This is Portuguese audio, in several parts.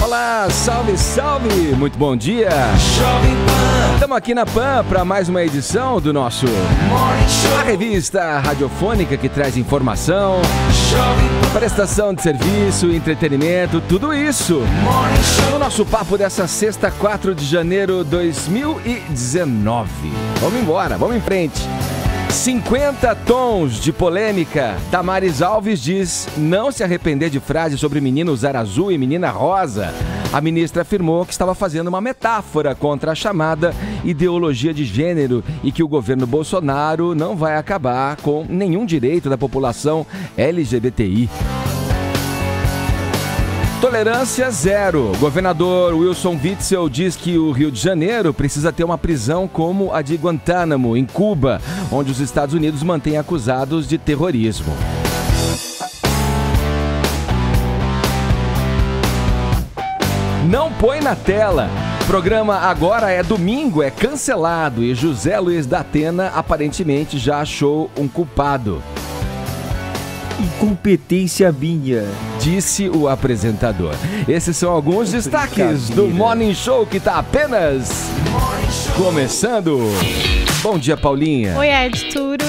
Olá, salve, salve, muito bom dia. Estamos aqui na PAN para mais uma edição do nosso a revista radiofônica que traz informação, prestação de serviço, entretenimento, tudo isso no nosso papo dessa sexta, 4 de janeiro de 2019. Vamos embora, vamos em frente. 50 tons de polêmica. Damares Alves diz não se arrepender de frase sobre menino usar azul e menina rosa. A ministra afirmou que estava fazendo uma metáfora contra a chamada ideologia de gênero e que o governo Bolsonaro não vai acabar com nenhum direito da população LGBTI. Tolerância zero. Governador Wilson Witzel diz que o Rio de Janeiro precisa ter uma prisão como a de Guantánamo, em Cuba, onde os Estados Unidos mantêm acusados de terrorismo. Não põe na tela. Programa Agora é Domingo é cancelado e José Luiz da Atena aparentemente já achou um culpado. Incompetência minha, disse o apresentador. Esses são alguns destaques do Morning Show que está apenas começando. Bom dia, Paulinha. Oi, Ed, tudo?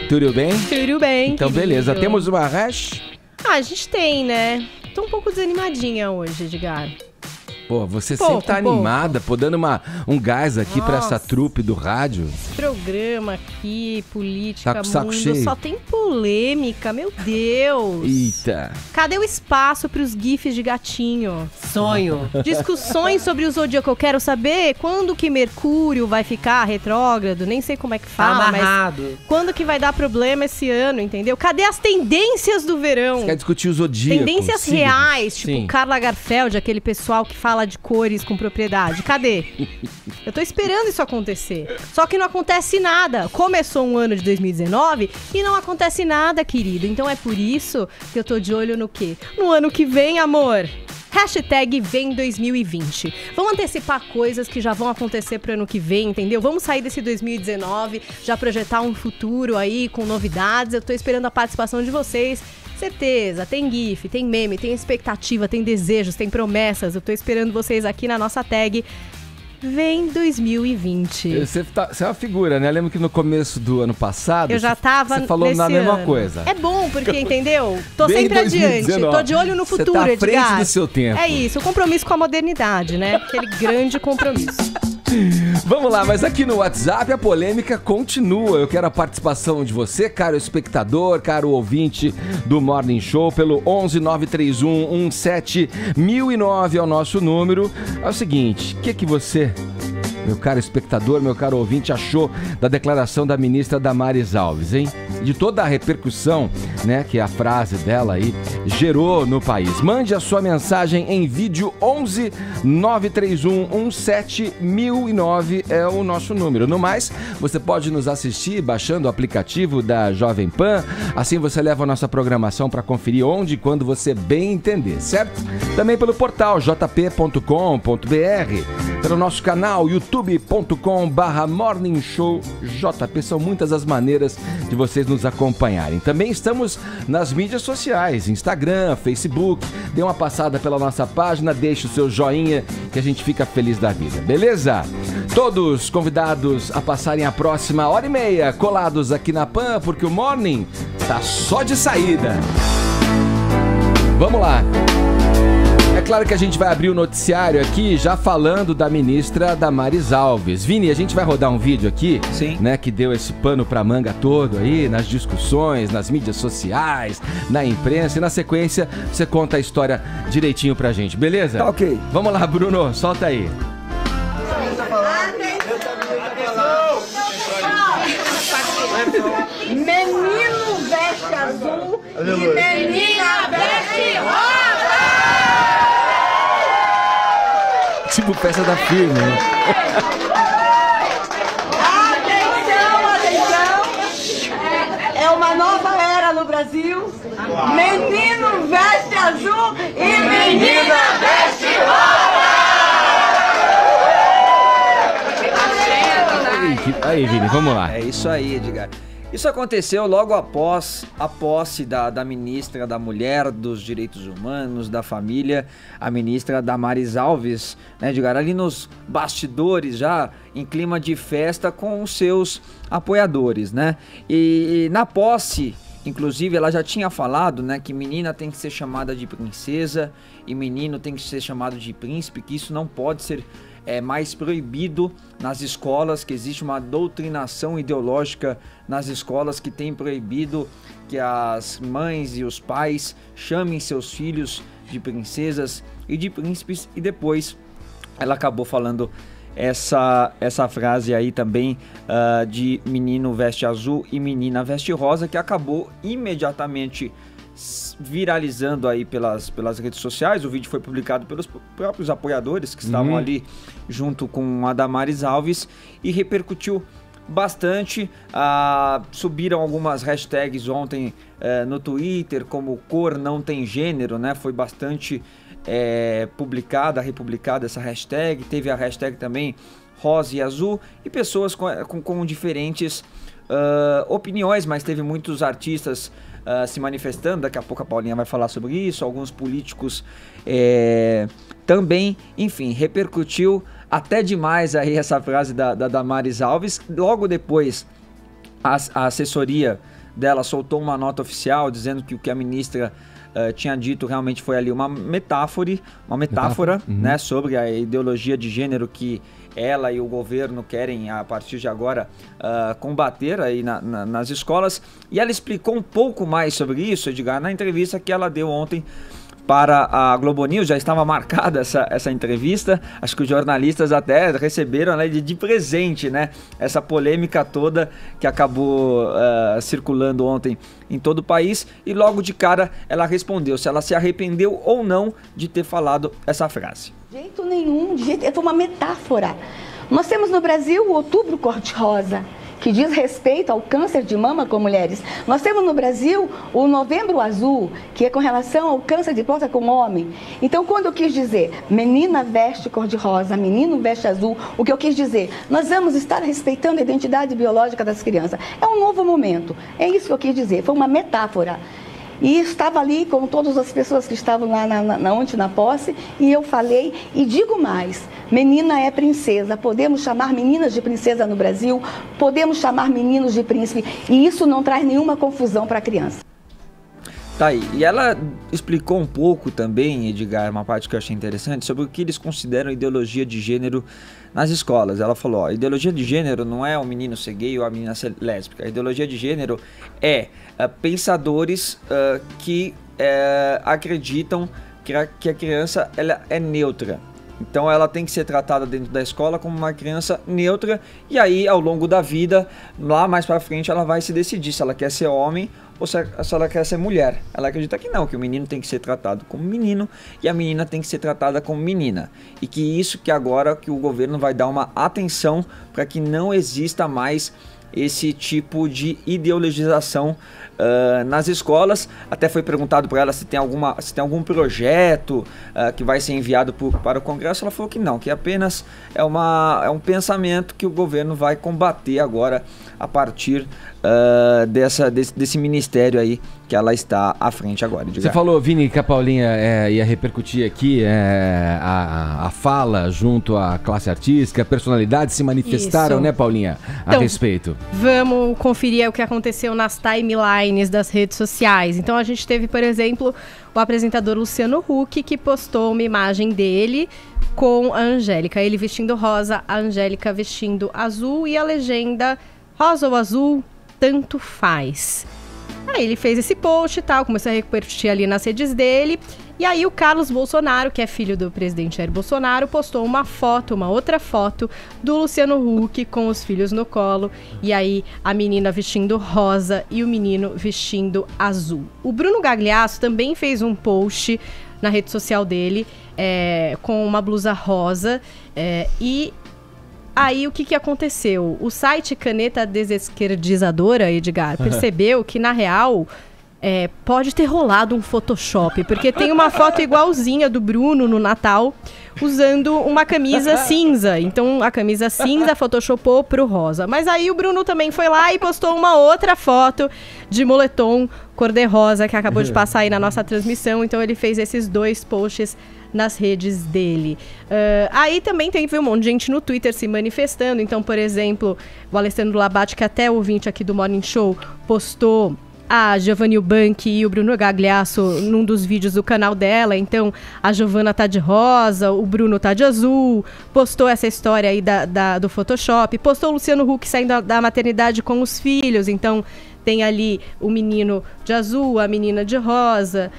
Tudo bem? Tudo bem, então, querido. Beleza. Temos uma hash? A gente tem, né? Tô um pouco desanimadinha hoje, Edgar. Pô, você sempre tá animada, pô, dando um gás aqui pra essa trupe do rádio. Programa aqui, política, tá com o saco mundo, cheio. Só tem polêmica, meu Deus. Eita. Cadê o espaço pros gifs de gatinho? Sonho. Discussões sobre o zodíaco. Eu quero saber quando que Mercúrio vai ficar retrógrado, nem sei como é que fala, amarrado. Mas quando que vai dar problema esse ano, entendeu? Cadê as tendências do verão? Você quer discutir o zodíaco? Tendências reais, tipo Sim. Karl Lagerfeld, aquele pessoal que fala de cores com propriedade. Cadê? Eu tô esperando isso acontecer. Só que não acontece nada. Começou um ano de 2019 e não acontece nada, querido. Então é por isso que eu tô de olho no quê? No ano que vem, amor. Hashtag vem 2020. Vamos antecipar coisas que já vão acontecer pro ano que vem, entendeu? Vamos sair desse 2019, já projetar um futuro aí com novidades. Eu tô esperando a participação de vocês. Certeza, tem gif, tem meme, tem expectativa, tem desejos, tem promessas. Eu tô esperando vocês aqui na nossa tag Vem 2020. Você é uma figura, né? Lembro que no começo do ano passado... Eu já tava Você falou na mesma ano. coisa. É bom, porque, entendeu? Tô Bem sempre 2019. adiante. Tô de olho no futuro, Você tá à frente Edgar. do seu tempo. É isso, o compromisso com a modernidade, né? Aquele grande compromisso. Vamos lá, mas aqui no WhatsApp a polêmica continua. Eu quero a participação de você, caro espectador, caro ouvinte do Morning Show, pelo 11 931 17 1009 é o nosso número. É o seguinte, o que você, meu caro espectador, meu caro ouvinte, achou da declaração da ministra Damares Alves, hein? De toda a repercussão, né, que a frase dela aí gerou no país. Mande a sua mensagem em vídeo 11 931 17 1009 é o nosso número. No mais, você pode nos assistir baixando o aplicativo da Jovem Pan. Assim você leva a nossa programação para conferir onde e quando você bem entender, certo? Também pelo portal jp.com.br, pelo nosso canal youtube.com/Morning Show JP. São muitas as maneiras de vocês nos acompanharem. Também estamos nas mídias sociais, Instagram, Facebook. Dê uma passada pela nossa página, deixe o seu joinha que a gente fica feliz da vida, beleza? Todos convidados a passarem a próxima hora e meia colados aqui na PAN, porque o Morning tá só de saída. Vamos lá. É claro que a gente vai abrir o noticiário aqui já falando da ministra Damares Alves. Vini, a gente vai rodar um vídeo aqui, sim, né, que deu esse pano pra manga todo aí, nas discussões, nas mídias sociais, na imprensa, e na sequência você conta a história direitinho pra gente, beleza? Tá ok. Vamos lá, Bruno, solta aí. Menino veste azul e menina veste rosa! Tipo peça da firma, né? Atenção! É uma nova era no Brasil. Menino veste azul e menina veste rosa! Aí, Vini, vamos lá. É isso aí, Edgar. Isso aconteceu logo após a posse da ministra da Mulher, dos Direitos Humanos, da Família, a ministra Damares Alves, né, Edgar, ali nos bastidores, já em clima de festa com os seus apoiadores, né? E na posse, inclusive, ela já tinha falado, né, que menina tem que ser chamada de princesa e menino tem que ser chamado de príncipe, que isso não pode ser mais proibido nas escolas, que existe uma doutrinação ideológica nas escolas que tem proibido que as mães e os pais chamem seus filhos de princesas e de príncipes. E depois ela acabou falando essa frase aí também de menino veste azul e menina veste rosa, que acabou imediatamente viralizando aí pelas redes sociais. O vídeo foi publicado pelos próprios apoiadores que estavam ali junto com a Damares Alves e repercutiu bastante. Subiram algumas hashtags ontem no Twitter, como cor não tem gênero, né? Foi bastante republicada essa hashtag. Teve a hashtag também rosa e azul e pessoas com diferentes opiniões, mas teve muitos artistas se manifestando. Daqui a pouco a Paulinha vai falar sobre isso, alguns políticos também. Enfim, repercutiu até demais aí essa frase da Damares Alves. Logo depois a assessoria dela soltou uma nota oficial dizendo que o que a ministra tinha dito realmente foi ali uma metáfora, né, sobre a ideologia de gênero que ela e o governo querem, a partir de agora, combater aí nas escolas. E ela explicou um pouco mais sobre isso, Edgar, na entrevista que ela deu ontem para a Globo News. Já estava marcada essa entrevista, acho que os jornalistas até receberam, né, de presente, né, essa polêmica toda que acabou circulando ontem em todo o país. E logo de cara ela respondeu se ela se arrependeu ou não de ter falado essa frase. De jeito nenhum, foi uma metáfora. Nós temos no Brasil o Outubro Cor-de-Rosa, que diz respeito ao câncer de mama com mulheres. Nós temos no Brasil o Novembro Azul, que é com relação ao câncer de próstata com homem. Então, quando eu quis dizer menina veste cor-de-rosa, menino veste azul, o que eu quis dizer? Nós vamos estar respeitando a identidade biológica das crianças. É um novo momento. É isso que eu quis dizer. Foi uma metáfora. E estava ali com todas as pessoas que estavam lá ontem na posse, e eu falei, e digo mais, menina é princesa, podemos chamar meninas de princesa no Brasil, podemos chamar meninos de príncipe, e isso não traz nenhuma confusão para a criança. Tá aí. E ela explicou um pouco também, Edgar, uma parte que eu achei interessante, sobre o que eles consideram ideologia de gênero nas escolas. Ela falou, a ideologia de gênero não é o menino ser gay ou a menina ser lésbica. A ideologia de gênero é pensadores que acreditam que a criança ela é neutra. Então ela tem que ser tratada dentro da escola como uma criança neutra, e aí ao longo da vida, lá mais pra frente, ela vai se decidir se ela quer ser homem ou se ela quer ser mulher. Ela acredita que não, que o menino tem que ser tratado como menino e a menina tem que ser tratada como menina. E que isso que agora que o governo vai dar uma atenção para que não exista mais esse tipo de ideologização nas escolas. Até foi perguntado para ela se tem algum projeto que vai ser enviado para o Congresso. Ela falou que não, que apenas é um pensamento que o governo vai combater agora a partir desse ministério aí que ela está à frente agora. Edgar. Você falou, Vini, que a Paulinha ia repercutir aqui a fala junto à classe artística, a personalidade se manifestaram, isso, né, Paulinha, a respeito. Vamos conferir o que aconteceu nas timelines das redes sociais. Então a gente teve, por exemplo, o apresentador Luciano Huck, que postou uma imagem dele com a Angélica, ele vestindo rosa, a Angélica vestindo azul, e a legenda: rosa ou azul, tanto faz. Aí ele fez esse post e tal, começou a repercutir ali nas redes dele. E aí o Carlos Bolsonaro, que é filho do presidente Jair Bolsonaro, postou uma outra foto do Luciano Huck com os filhos no colo. E aí a menina vestindo rosa e o menino vestindo azul. O Bruno Gagliasso também fez um post na rede social dele com uma blusa rosa e... Aí, o que aconteceu? O site Caneta Desesquerdizadora, Edgar, percebeu que, na real, pode ter rolado um Photoshop, porque tem uma foto igualzinha do Bruno no Natal, usando uma camisa cinza. Então, a camisa cinza photoshopou pro rosa. Mas aí o Bruno também foi lá e postou uma outra foto de moletom cor-de-rosa, que acabou de passar aí na nossa transmissão. Então, ele fez esses 2 posts nas redes dele. Aí também teve um monte de gente no Twitter se manifestando. Então, por exemplo, o Alessandro Labate, que até ouvinte aqui do Morning Show, postou a Giovanni Ubanchi e o Bruno Gagliasso num dos vídeos do canal dela. Então, a Giovanna tá de rosa, o Bruno tá de azul, postou essa história aí do Photoshop, postou o Luciano Huck saindo da maternidade com os filhos. Então, tem ali o menino de azul, a menina de rosa.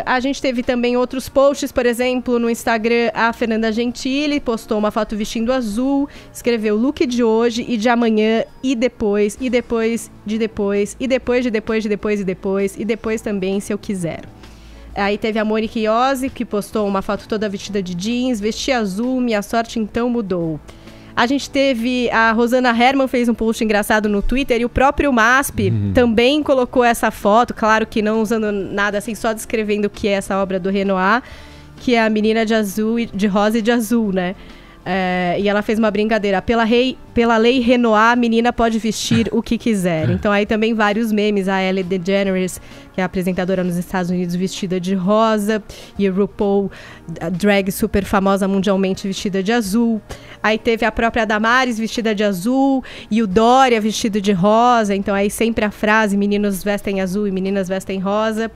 A gente teve também outros posts, por exemplo, no Instagram, a Fernanda Gentili postou uma foto vestindo azul, escreveu look de hoje e de amanhã, e depois, e depois, de depois, e depois, de depois, de depois, e depois, e depois também, se eu quiser. Aí teve a Monique Iose, que postou uma foto toda vestida de jeans, vesti azul, minha sorte então mudou. A gente teve, a Rosana Herman fez um post engraçado no Twitter e o próprio MASP também colocou essa foto, claro que não usando nada assim, só descrevendo o que é essa obra do Renoir, que é a menina de azul, de rosa e de azul, né? E ela fez uma brincadeira, pela lei Renoir, a menina pode vestir o que quiser. Então aí também vários memes, a Ellen DeGeneres, que é a apresentadora nos Estados Unidos, vestida de rosa, e a RuPaul, a drag super famosa mundialmente, vestida de azul. Aí teve a própria Damares vestida de azul, e o Dória vestido de rosa. Então aí sempre a frase, meninos vestem azul e meninas vestem rosa.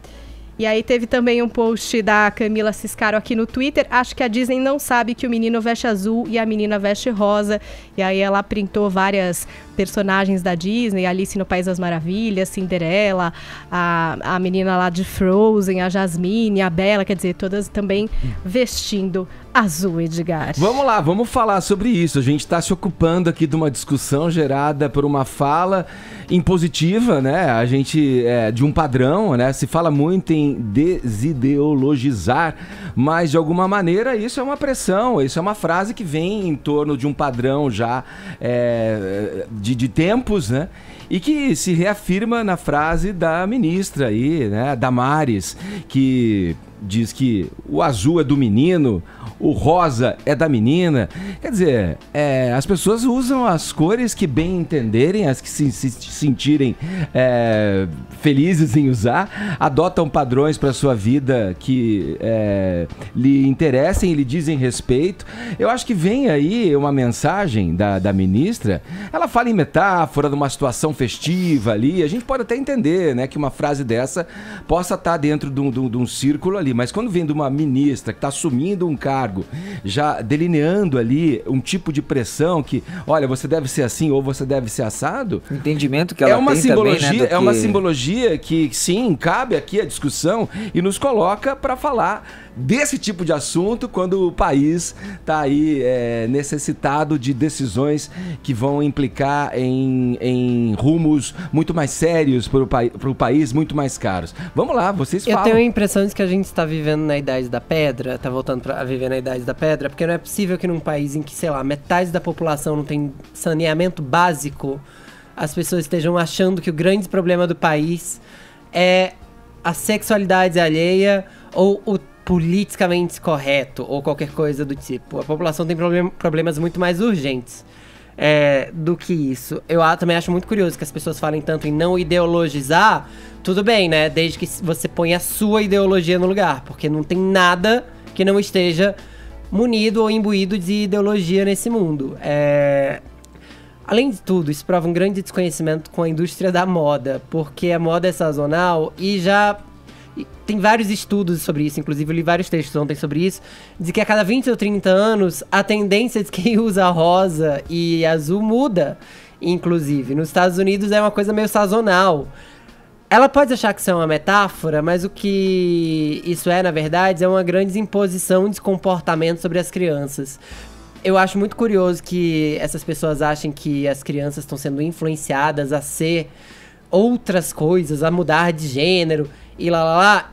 E aí teve também um post da Camila Ciscaro aqui no Twitter. Acho que a Disney não sabe que o menino veste azul e a menina veste rosa. E aí ela printou várias personagens da Disney, Alice no País das Maravilhas, Cinderela, a menina lá de Frozen, a Jasmine, a Bella, quer dizer, todas também vestindo azul, Edgar. Vamos lá, vamos falar sobre isso. A gente está se ocupando aqui de uma discussão gerada por uma fala impositiva, né? A gente, de um padrão, né? Se fala muito em desideologizar, mas de alguma maneira isso é uma pressão, isso é uma frase que vem em torno de um padrão já de tempos, né? E que se reafirma na frase da ministra aí, né? Damares, que diz que o azul é do menino, o rosa é da menina. Quer dizer, as pessoas usam as cores que bem entenderem, as que se sentirem felizes em usar, adotam padrões para sua vida que lhe interessem e lhe dizem respeito. Eu acho que vem aí uma mensagem da ministra. Ela fala em metáfora, de uma situação festiva ali. A gente pode até entender, né, que uma frase dessa possa estar dentro de um círculo ali. Mas quando vem de uma ministra que está assumindo um cargo, já delineando ali um tipo de pressão que, olha, você deve ser assim ou você deve ser assado. O entendimento que ela tem simbologia, também, né, é uma simbologia que, sim, cabe aqui a discussão e nos coloca para falar desse tipo de assunto quando o país está aí necessitado de decisões que vão implicar em rumos muito mais sérios para o país, muito mais caros. Vamos lá, vocês falam. Eu tenho a impressão de que a gente está vivendo na Idade da Pedra, está voltando a viver na Idade da Pedra, porque não é possível que num país em que, sei lá, metade da população não tem saneamento básico, as pessoas estejam achando que o grande problema do país é a sexualidade alheia ou o politicamente correto ou qualquer coisa do tipo. A população tem problemas muito mais urgentes do que isso. Eu também acho muito curioso que as pessoas falem tanto em não ideologizar. Tudo bem, né? Desde que você ponha a sua ideologia no lugar, porque não tem nada que não esteja munido ou imbuído de ideologia nesse mundo. Além de tudo, isso prova um grande desconhecimento com a indústria da moda, porque a moda é sazonal e tem vários estudos sobre isso, inclusive eu li vários textos ontem sobre isso, de que a cada 20 ou 30 anos a tendência de quem usa rosa e azul muda, inclusive. Nos Estados Unidos é uma coisa meio sazonal. Ela pode achar que isso é uma metáfora, mas o que isso na verdade, é uma grande imposição de comportamento sobre as crianças. Eu acho muito curioso que essas pessoas achem que as crianças estão sendo influenciadas a ser outras coisas, a mudar de gênero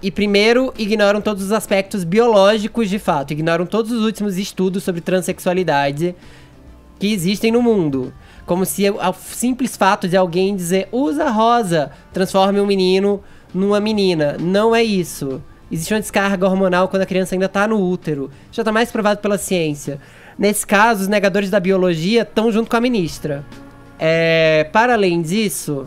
e primeiro ignoram todos os aspectos biológicos de fato, ignoram todos os últimos estudos sobre transexualidade que existem no mundo. Como se o simples fato de alguém dizer usa rosa transforme um menino numa menina. Não é isso. Existe uma descarga hormonal quando a criança ainda tá no útero. Já tá mais provado pela ciência. Nesse caso, os negadores da biologia estão junto com a ministra. Para além disso,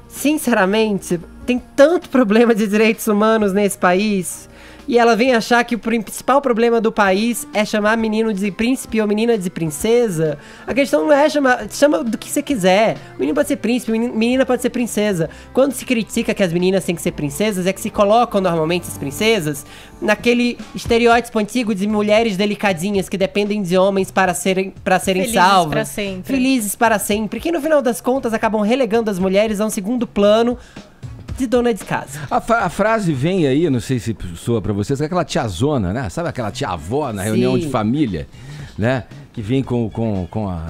sinceramente, tem tanto problema de direitos humanos nesse país, e ela vem achar que o principal problema do país é chamar menino de príncipe ou menina de princesa. A questão não é chama do que você quiser. Menino pode ser príncipe, menina pode ser princesa. Quando se critica que as meninas têm que ser princesas, é que se colocam normalmente as princesas naquele estereótipo antigo de mulheres delicadinhas que dependem de homens para serem Felizes salvas. pra sempre. Felizes para sempre. Que no final das contas acabam relegando as mulheres a um segundo plano de dona de casa. A frase vem aí, não sei se soa pra vocês, é aquela tiazona, né? Sabe aquela tia-avó na reunião de família, né? Que vem com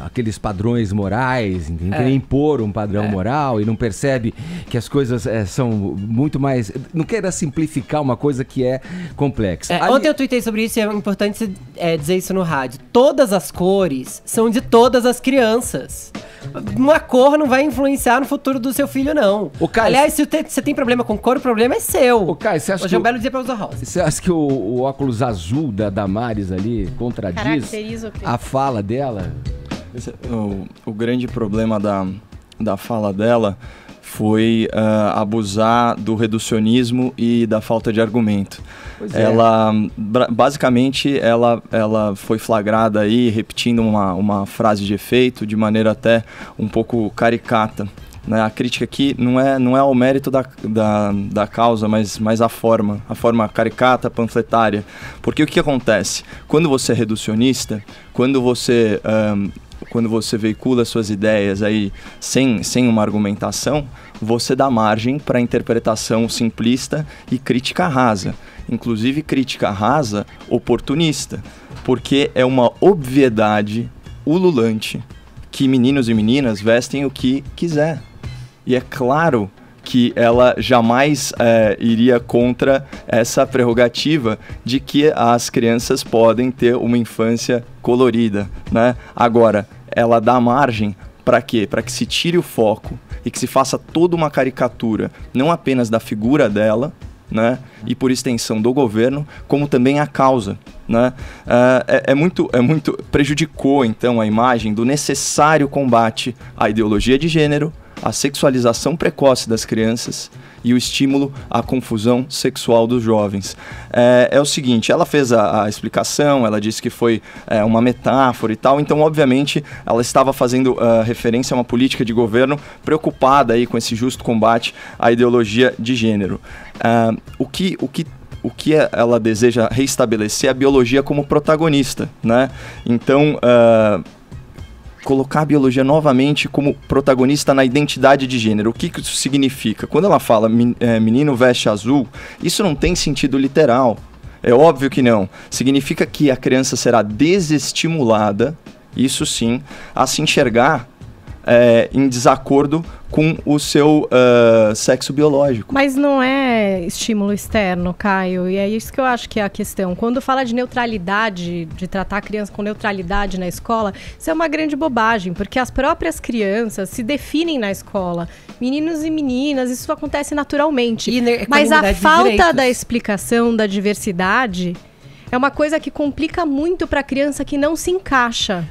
aqueles padrões morais, quer impor um padrão moral e não percebe que as coisas são muito mais... Não queira simplificar uma coisa que é complexa. Ontem eu tuitei sobre isso e é importante dizer isso no rádio. Todas as cores são de todas as crianças. Uma cor não vai influenciar no futuro do seu filho, não. Aliás, se você tem problema com cor, o problema é seu. Ô, Caio, você acha Hoje é um belo dia pra usar rosa. Você acha que o óculos azul da Damares ali contradiz Caracteriza o quê? a fala dela? O grande problema da fala dela foi abusar do reducionismo e da falta de argumento. Ela, basicamente, ela foi flagrada aí repetindo uma frase de efeito de maneira até um pouco caricata. Né? A crítica aqui não é ao mérito da causa, mas a forma caricata, panfletária. Porque o que acontece? Quando você é reducionista, quando você veicula suas ideias aí sem uma argumentação, você dá margem para interpretação simplista e crítica rasa. Inclusive crítica rasa oportunista, porque é uma obviedade ululante que meninos e meninas vestem o que quiser. E é claro que ela jamais iria contra essa prerrogativa de que as crianças podem ter uma infância colorida, né? Agora, ela dá margem para quê? Para que se tire o foco e que se faça toda uma caricatura, não apenas da figura dela, né? E por extensão do governo, como também a causa, né? Prejudicou então a imagem do necessário combate à ideologia de gênero, à sexualização precoce das crianças e o estímulo à confusão sexual dos jovens. É o seguinte, ela fez a explicação, ela disse que foi uma metáfora e tal, então obviamente ela estava fazendo referência a uma política de governo preocupada aí com esse justo combate à ideologia de gênero. O que ela deseja reestabelecer é a biologia como protagonista, né? Então, colocar a biologia novamente como protagonista na identidade de gênero. O que isso significa? Quando ela fala menino veste azul, isso não tem sentido literal. É óbvio que não. Significa que a criança será desestimulada, isso sim, a se enxergar em desacordo com o seu sexo biológico. Mas não é estímulo externo, Caio, e é isso que eu acho que é a questão. Quando fala de neutralidade, de tratar a criança com neutralidade na escola, isso é uma grande bobagem, porque as próprias crianças se definem na escola. Meninos e meninas, isso acontece naturalmente. Mas a falta da explicação da diversidade é uma coisa que complica muito para a criança que não se encaixa.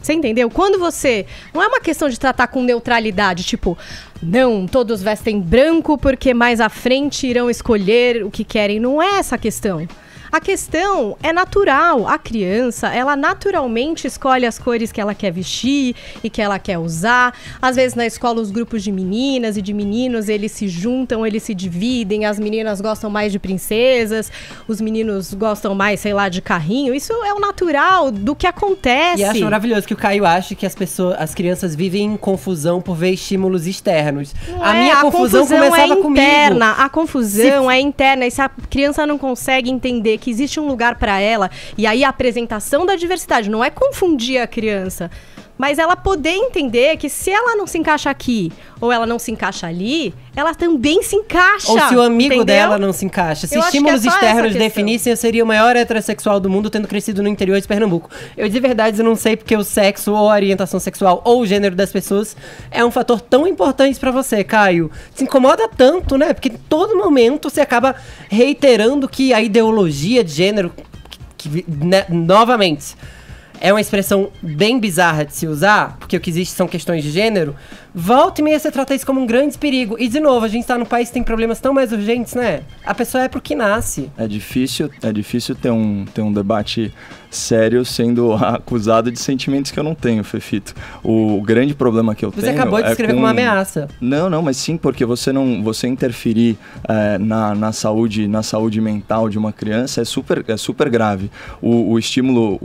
Você entendeu? Quando você... Não é uma questão de tratar com neutralidade, tipo... Não, todos vestem branco porque mais à frente irão escolher o que querem. Não é essa a questão. A questão é natural. A criança, ela naturalmente escolhe as cores que ela quer vestir e que ela quer usar. Às vezes na escola os grupos de meninas e de meninos, eles se juntam, eles se dividem. As meninas gostam mais de princesas, os meninos gostam mais, sei lá, de carrinho. Isso é o natural do que acontece. E acho maravilhoso que o Caio acha que as crianças vivem em confusão por ver estímulos externos. A minha confusão começava comigo. A confusão é interna. E se a criança não consegue entender que existe um lugar para ela, e aí a apresentação da diversidade não é confundir a criança, Mas ela poder entender que se ela não se encaixa aqui ou ela não se encaixa ali, ela também se encaixa. Ou se o amigo entendeu? dela não se encaixa. Se Eu acho que estímulos é só externos essa definissem, eu seria o maior heterossexual do mundo, tendo crescido no interior de Pernambuco. Eu, de verdade, eu não sei porque o sexo ou a orientação sexual ou o gênero das pessoas é um fator tão importante pra você, Caio. Se incomoda tanto, né? Porque em todo momento você acaba reiterando que a ideologia de gênero, né, novamente, é uma expressão bem bizarra de se usar, porque o que existe são questões de gênero. Volta e meia você trata isso como um grande perigo. E, de novo, a gente tá num país que tem problemas tão mais urgentes, né? A pessoa é pro que nasce. É difícil ter um debate sério sendo acusado de sentimentos que eu não tenho, Fefito. O grande problema que eu tenho... Você acabou de escrever como uma ameaça. Não, mas sim, porque você interferir na saúde mental de uma criança é super grave. O estímulo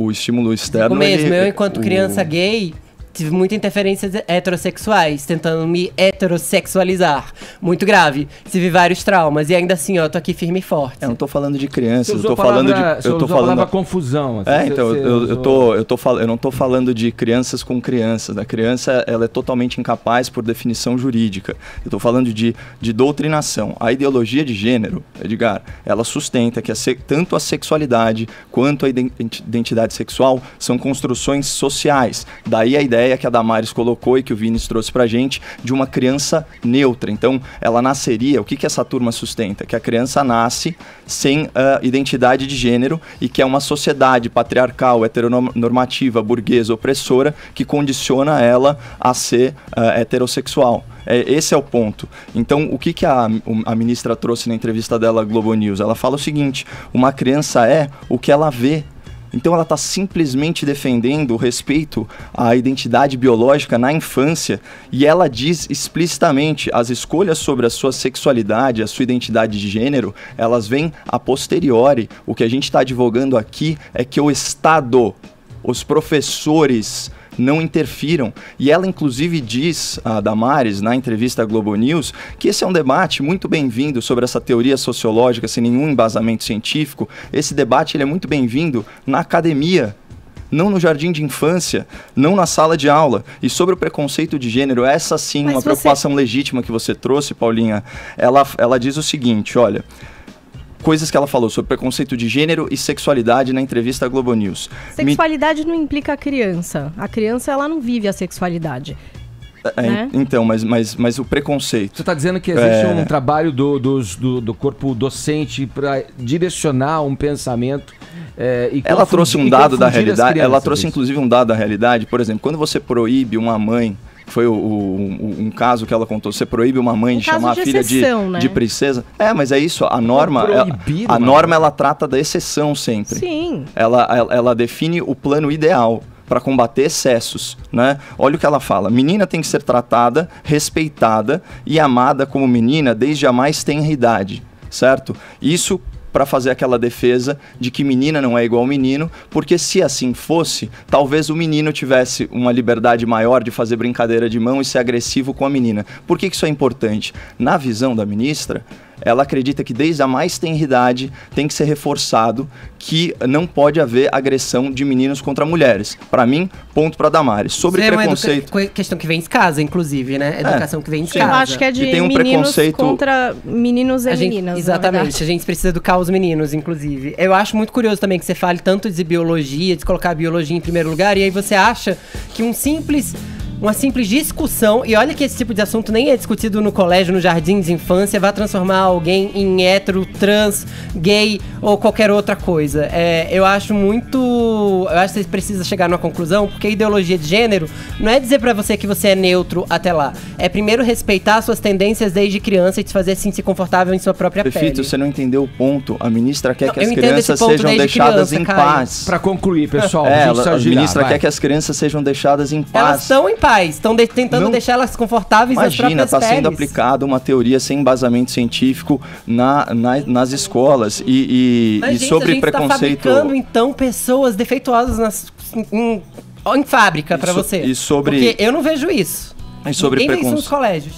externo... Eu, enquanto criança gay... Tive muita interferências heterossexuais, tentando me heterossexualizar. Muito grave. Tive vários traumas. E ainda assim, ó, eu tô aqui firme e forte. Eu não tô falando de crianças, eu tô falando de... Eu tô falando confusão. Assim, então, eu não tô falando de crianças com crianças. A criança, ela é totalmente incapaz por definição jurídica. Eu tô falando de doutrinação. A ideologia de gênero, Edgar, ela sustenta que tanto a sexualidade quanto a identidade sexual são construções sociais. Daí a ideia que a Damares colocou e que o Vinícius trouxe pra gente de uma criança neutra. Então, ela nasceria... O que essa turma sustenta? Que a criança nasce sem identidade de gênero e que é uma sociedade patriarcal, heteronormativa, burguesa, opressora, que condiciona ela a ser heterossexual. Esse é o ponto. Então, o que a ministra trouxe na entrevista dela à Globo News? Ela fala o seguinte: uma criança é o que ela vê. Então ela está simplesmente defendendo o respeito à identidade biológica na infância e ela diz explicitamente as escolhas sobre a sua sexualidade, a sua identidade de gênero, elas vêm a posteriori. O que a gente está advogando aqui é que o Estado, os professores, não interfiram. E ela, inclusive, diz, a Damares, na entrevista à Globo News, que esse é um debate muito bem-vindo sobre essa teoria sociológica, sem nenhum embasamento científico. Esse debate ele é muito bem-vindo na academia, não no jardim de infância, não na sala de aula. E sobre o preconceito de gênero, essa sim, uma preocupação legítima que você trouxe, Paulinha. Ela diz o seguinte, olha... Coisas que ela falou sobre preconceito de gênero e sexualidade na entrevista à Globo News. Sexualidade não implica a criança. A criança, ela não vive a sexualidade. Né? Então, mas o preconceito... Você está dizendo que existe um trabalho do corpo docente para direcionar um pensamento... ela trouxe um dado da realidade. Ela trouxe, inclusive, um dado da realidade. Por exemplo, quando você proíbe uma mãe... Foi um caso que ela contou. Você proíbe uma mãe de chamar a filha de princesa. Mas é isso. A norma, ela trata da exceção sempre. Sim. Ela define o plano ideal para combater excessos, né? Olha o que ela fala. Menina tem que ser tratada, respeitada e amada como menina desde a mais tenra idade, certo? Isso para fazer aquela defesa de que menina não é igual ao menino, porque se assim fosse, talvez o menino tivesse uma liberdade maior de fazer brincadeira de mão e ser agressivo com a menina. Por que isso é importante? Na visão da ministra, ela acredita que desde a mais tenra idade tem que ser reforçado que não pode haver agressão de meninos contra mulheres. Para mim, ponto para Damares. Sobre preconceito... questão que vem de casa, inclusive, né? Educação que vem de casa. Eu acho que é de meninos contra meninos e meninas. Exatamente. A gente precisa educar os meninos, inclusive. Eu acho muito curioso também que você fale tanto de biologia, de colocar a biologia em primeiro lugar, e aí você acha que uma simples discussão, e olha que esse tipo de assunto nem é discutido no colégio, no jardim de infância, vai transformar alguém em hétero, trans, gay ou qualquer outra coisa. Eu acho que você precisa chegar numa conclusão, porque a ideologia de gênero não é dizer pra você que você é neutro até lá. É primeiro respeitar suas tendências desde criança e te fazer sentir confortável em sua própria pele. Você não entendeu o ponto. A ministra quer que as crianças sejam deixadas em paz. Pra concluir, pessoal, a ministra quer que as crianças sejam deixadas em paz. Elas estão em paz. Estão tentando deixar elas confortáveis nas próprias peles. Imagina, está sendo aplicada uma teoria sem embasamento científico nas escolas. E sobre preconceito... Tá fabricando, então, pessoas defeituosas em fábrica para você. Porque eu não vejo isso. E sobre Ninguém vê isso nos colégios.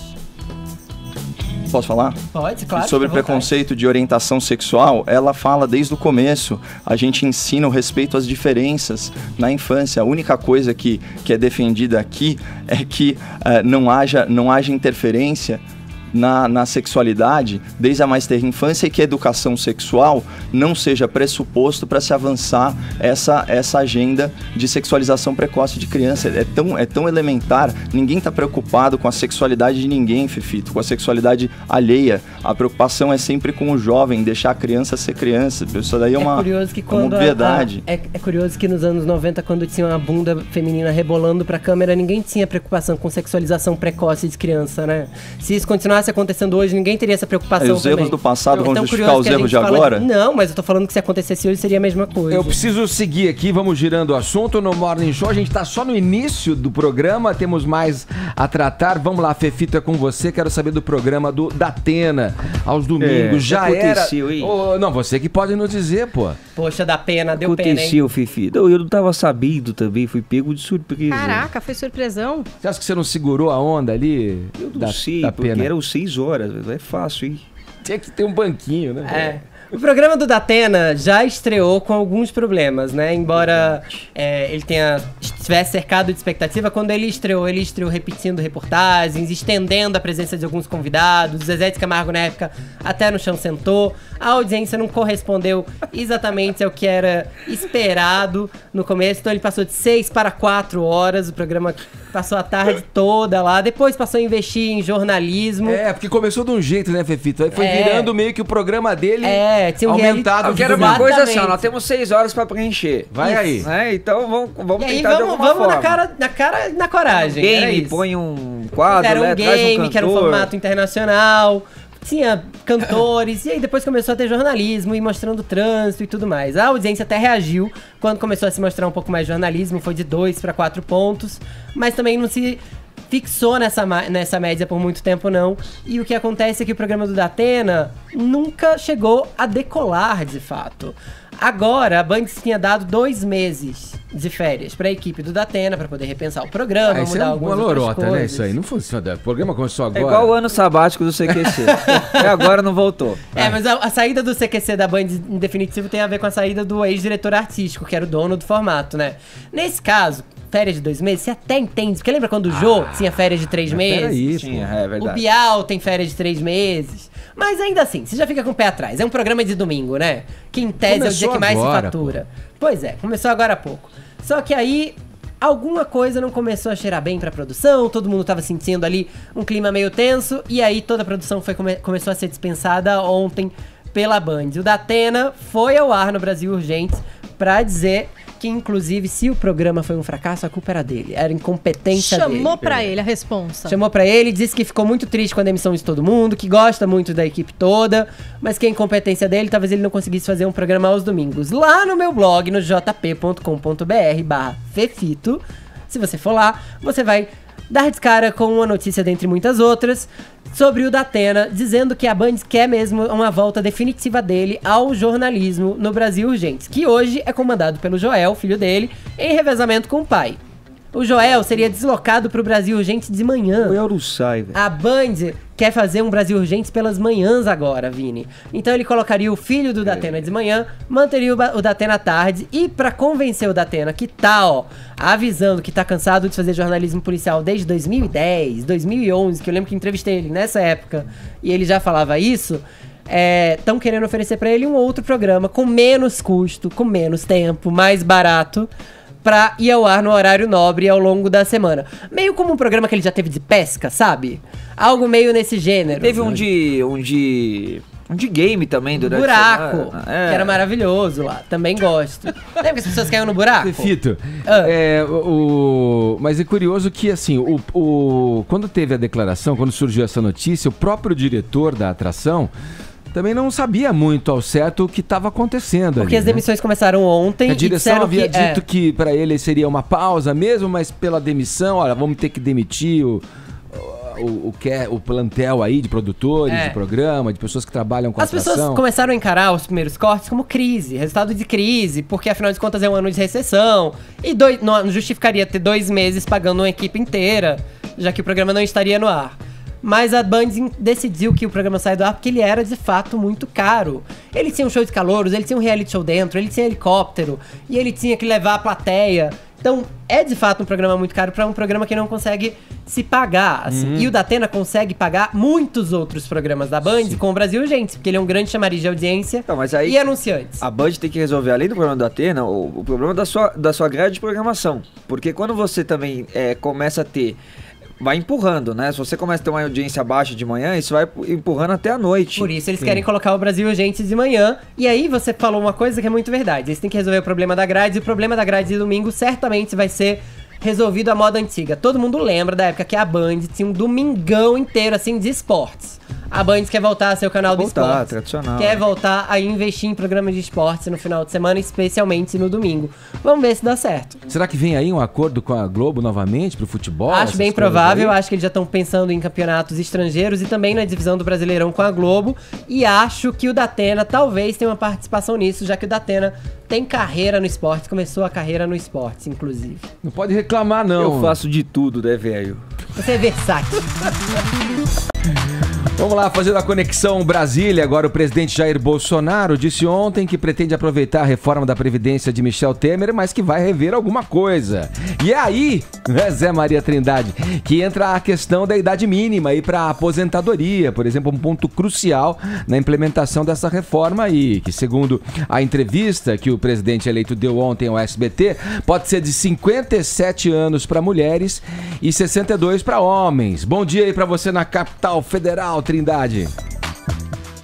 Posso falar? Pode, claro. Sobre fica à vontade. preconceito de orientação sexual, ela fala desde o começo. A gente ensina o respeito às diferenças na infância. A única coisa que é defendida aqui é que não haja interferência na sexualidade desde a mais tenra infância, e que a educação sexual não seja pressuposto para se avançar essa agenda de sexualização precoce de criança. É tão elementar. Ninguém está preocupado com a sexualidade de ninguém, Fefito, com a sexualidade alheia. A preocupação é sempre com o jovem, deixar a criança ser criança. Isso daí é uma obviedade. É curioso que nos anos 90, quando tinha uma bunda feminina rebolando pra câmera, ninguém tinha preocupação com sexualização precoce de criança, né? Se isso continuasse acontecendo hoje, ninguém teria essa preocupação. E os erros do passado vão justificar os erros de agora? Não, mas eu tô falando que se acontecesse hoje seria a mesma coisa. Eu preciso seguir aqui, vamos girando o assunto no Morning Show. A gente tá só no início do programa, temos mais a tratar. Vamos lá, Fefito, é com você. Quero saber do programa do Datena, aos domingos. Já era... Oh, não, você que pode nos dizer, pô. Poxa, dá pena, deu pena, hein? Aconteceu, Fefito. Eu não tava sabendo também, fui pego de surpresa. Caraca, foi surpresão. Você acha que você não segurou a onda ali? Eu não sei, porque eram 6 horas, não é fácil, hein? Tinha que ter um banquinho, né? O programa do Datena já estreou com alguns problemas, né? Embora ele estivesse cercado de expectativa, quando ele estreou repetindo reportagens, estendendo a presença de alguns convidados. Zezé de Camargo, na época, até no chão sentou. A audiência não correspondeu exatamente ao que era esperado no começo. Então ele passou de 6 para 4 horas. O programa passou a tarde toda lá. Depois passou a investir em jornalismo. Porque começou de um jeito, né, Fefito? Aí foi virando meio que o programa dele tinha um aumentado. Eu quero uma coisa assim, ó, nós temos 6 horas pra preencher. Vai aí. Então vamos e aí, tentar de alguma forma. Vamos na coragem. Game, põe um quadro, era um traz um game, cantor. que era um formato internacional. Tinha cantores, e aí depois começou a ter jornalismo e mostrando trânsito e tudo mais. A audiência até reagiu quando começou a se mostrar um pouco mais jornalismo, foi de 2 para 4 pontos, mas também não se fixou nessa média por muito tempo, não. E o que acontece é que o programa do Datena nunca chegou a decolar, de fato. Agora, a Band tinha dado 2 meses de férias pra equipe do Datena, pra poder repensar o programa, mudar algumas outras coisas. Né? Isso aí não funciona. O programa começou agora. É igual o ano sabático do CQC. E agora não voltou. Mas a saída do CQC da Band, em definitivo, tem a ver com a saída do ex-diretor artístico, que era o dono do formato, né? Nesse caso, férias de 2 meses, você até entende. Porque lembra quando o Jô tinha férias de 3 meses? Peraí, Tinha, é verdade. O Bial tem férias de 3 meses. Mas ainda assim, você já fica com o pé atrás. É um programa de domingo, né? Que em tese é o dia que mais agora, se fatura. Pois é, começou agora há pouco. Só que aí, alguma coisa não começou a cheirar bem pra produção, todo mundo tava sentindo ali um clima meio tenso, e aí toda a produção começou a ser dispensada ontem pela Band. O Datena foi ao ar no Brasil Urgente pra dizer que, inclusive, se o programa foi um fracasso, a culpa era dele. Era incompetência dele. Chamou pra ele a responsa. Chamou pra ele, disse que ficou muito triste com a demissão de todo mundo, que gosta muito da equipe toda, mas que a incompetência dele, talvez ele não conseguisse fazer um programa aos domingos. Lá no meu blog, no jp.com.br/Fefito, se você for lá, você vai dar de cara com uma notícia dentre muitas outras sobre o Datena, dizendo que a Band quer mesmo uma volta definitiva dele ao jornalismo no Brasil Urgente, que hoje é comandado pelo Joel, filho dele, em revezamento com o pai. O Joel seria deslocado pro Brasil Urgente de manhã. O Euro sai, velho. A Band quer fazer um Brasil Urgente pelas manhãs agora, Vini. Então ele colocaria o filho do Datena de manhã, manteria o Datena à tarde, e pra convencer o Datena que tá, avisando que tá cansado de fazer jornalismo policial desde 2010, 2011, que eu lembro que entrevistei ele nessa época, e ele já falava isso, estão querendo oferecer pra ele um outro programa com menos custo, com menos tempo, mais barato, pra ir ao ar no horário nobre ao longo da semana. Meio como um programa que ele já teve de pesca, sabe? Algo meio nesse gênero. Teve um de game também durante Buraco, a semana. que era maravilhoso lá. Também gosto. Lembra que as pessoas caíam no buraco? Fefito, mas é curioso que, assim, quando teve a declaração, quando surgiu essa notícia, o próprio diretor da atração também não sabia muito ao certo o que estava acontecendo. Porque ali, as demissões começaram ontem. A direção e havia dito que para ele seria uma pausa mesmo, mas pela demissão, olha, vamos ter que demitir o plantel aí de produtores de programa, de pessoas que trabalham com as pessoas começaram a encarar os primeiros cortes como crise, resultado de crise, porque afinal de contas é um ano de recessão, e não justificaria ter 2 meses pagando uma equipe inteira, já que o programa não estaria no ar. Mas a Band decidiu que o programa saia do ar porque ele era, de fato, muito caro. Ele tinha um show de calouros, ele tinha um reality show dentro, ele tinha helicóptero, e ele tinha que levar a plateia. Então, é de fato um programa muito caro para um programa que não consegue se pagar, assim. E o Datena consegue pagar muitos outros programas da Band com o Brasil Urgente, porque ele é um grande chamariz de audiência Então, mas aí e anunciantes. a Band tem que resolver, além do problema da Atena, o problema da sua grade de programação. Porque quando você também começa a ter... Vai empurrando, né? Se você começa a ter uma audiência baixa de manhã, isso vai empurrando até a noite. Por isso eles querem colocar o Brasil Urgente de manhã. E aí você falou uma coisa que é muito verdade. Eles têm que resolver o problema da grade. E o problema da grade de domingo certamente vai ser resolvido à moda antiga. Todo mundo lembra da época que a Band tinha um domingão inteiro, assim, de esportes. A Band quer voltar a ser o canal do esporte. Tradicional. Quer voltar a investir em programas de esportes no final de semana, especialmente no domingo. Vamos ver se dá certo. Será que vem aí um acordo com a Globo novamente pro futebol? Acho bem provável, acho que eles já estão pensando em campeonatos estrangeiros e também na divisão do Brasileirão com a Globo. E acho que o Datena talvez tenha uma participação nisso, já que o Datena tem carreira no esporte, começou a carreira no esporte, inclusive. Não pode reclamar, não. Eu faço de tudo, né, velho? Você é versátil. Vamos lá, fazendo a conexão Brasília. Agora o presidente Jair Bolsonaro disse ontem que pretende aproveitar a reforma da Previdência de Michel Temer, mas que vai rever alguma coisa. E é aí, né, Zé Maria Trindade, que entra a questão da idade mínima aí para aposentadoria, por exemplo, um ponto crucial na implementação dessa reforma aí, que segundo a entrevista que o presidente eleito deu ontem ao SBT, pode ser de 57 anos para mulheres e 62 para homens. Bom dia aí para você na capital federal, Trindade.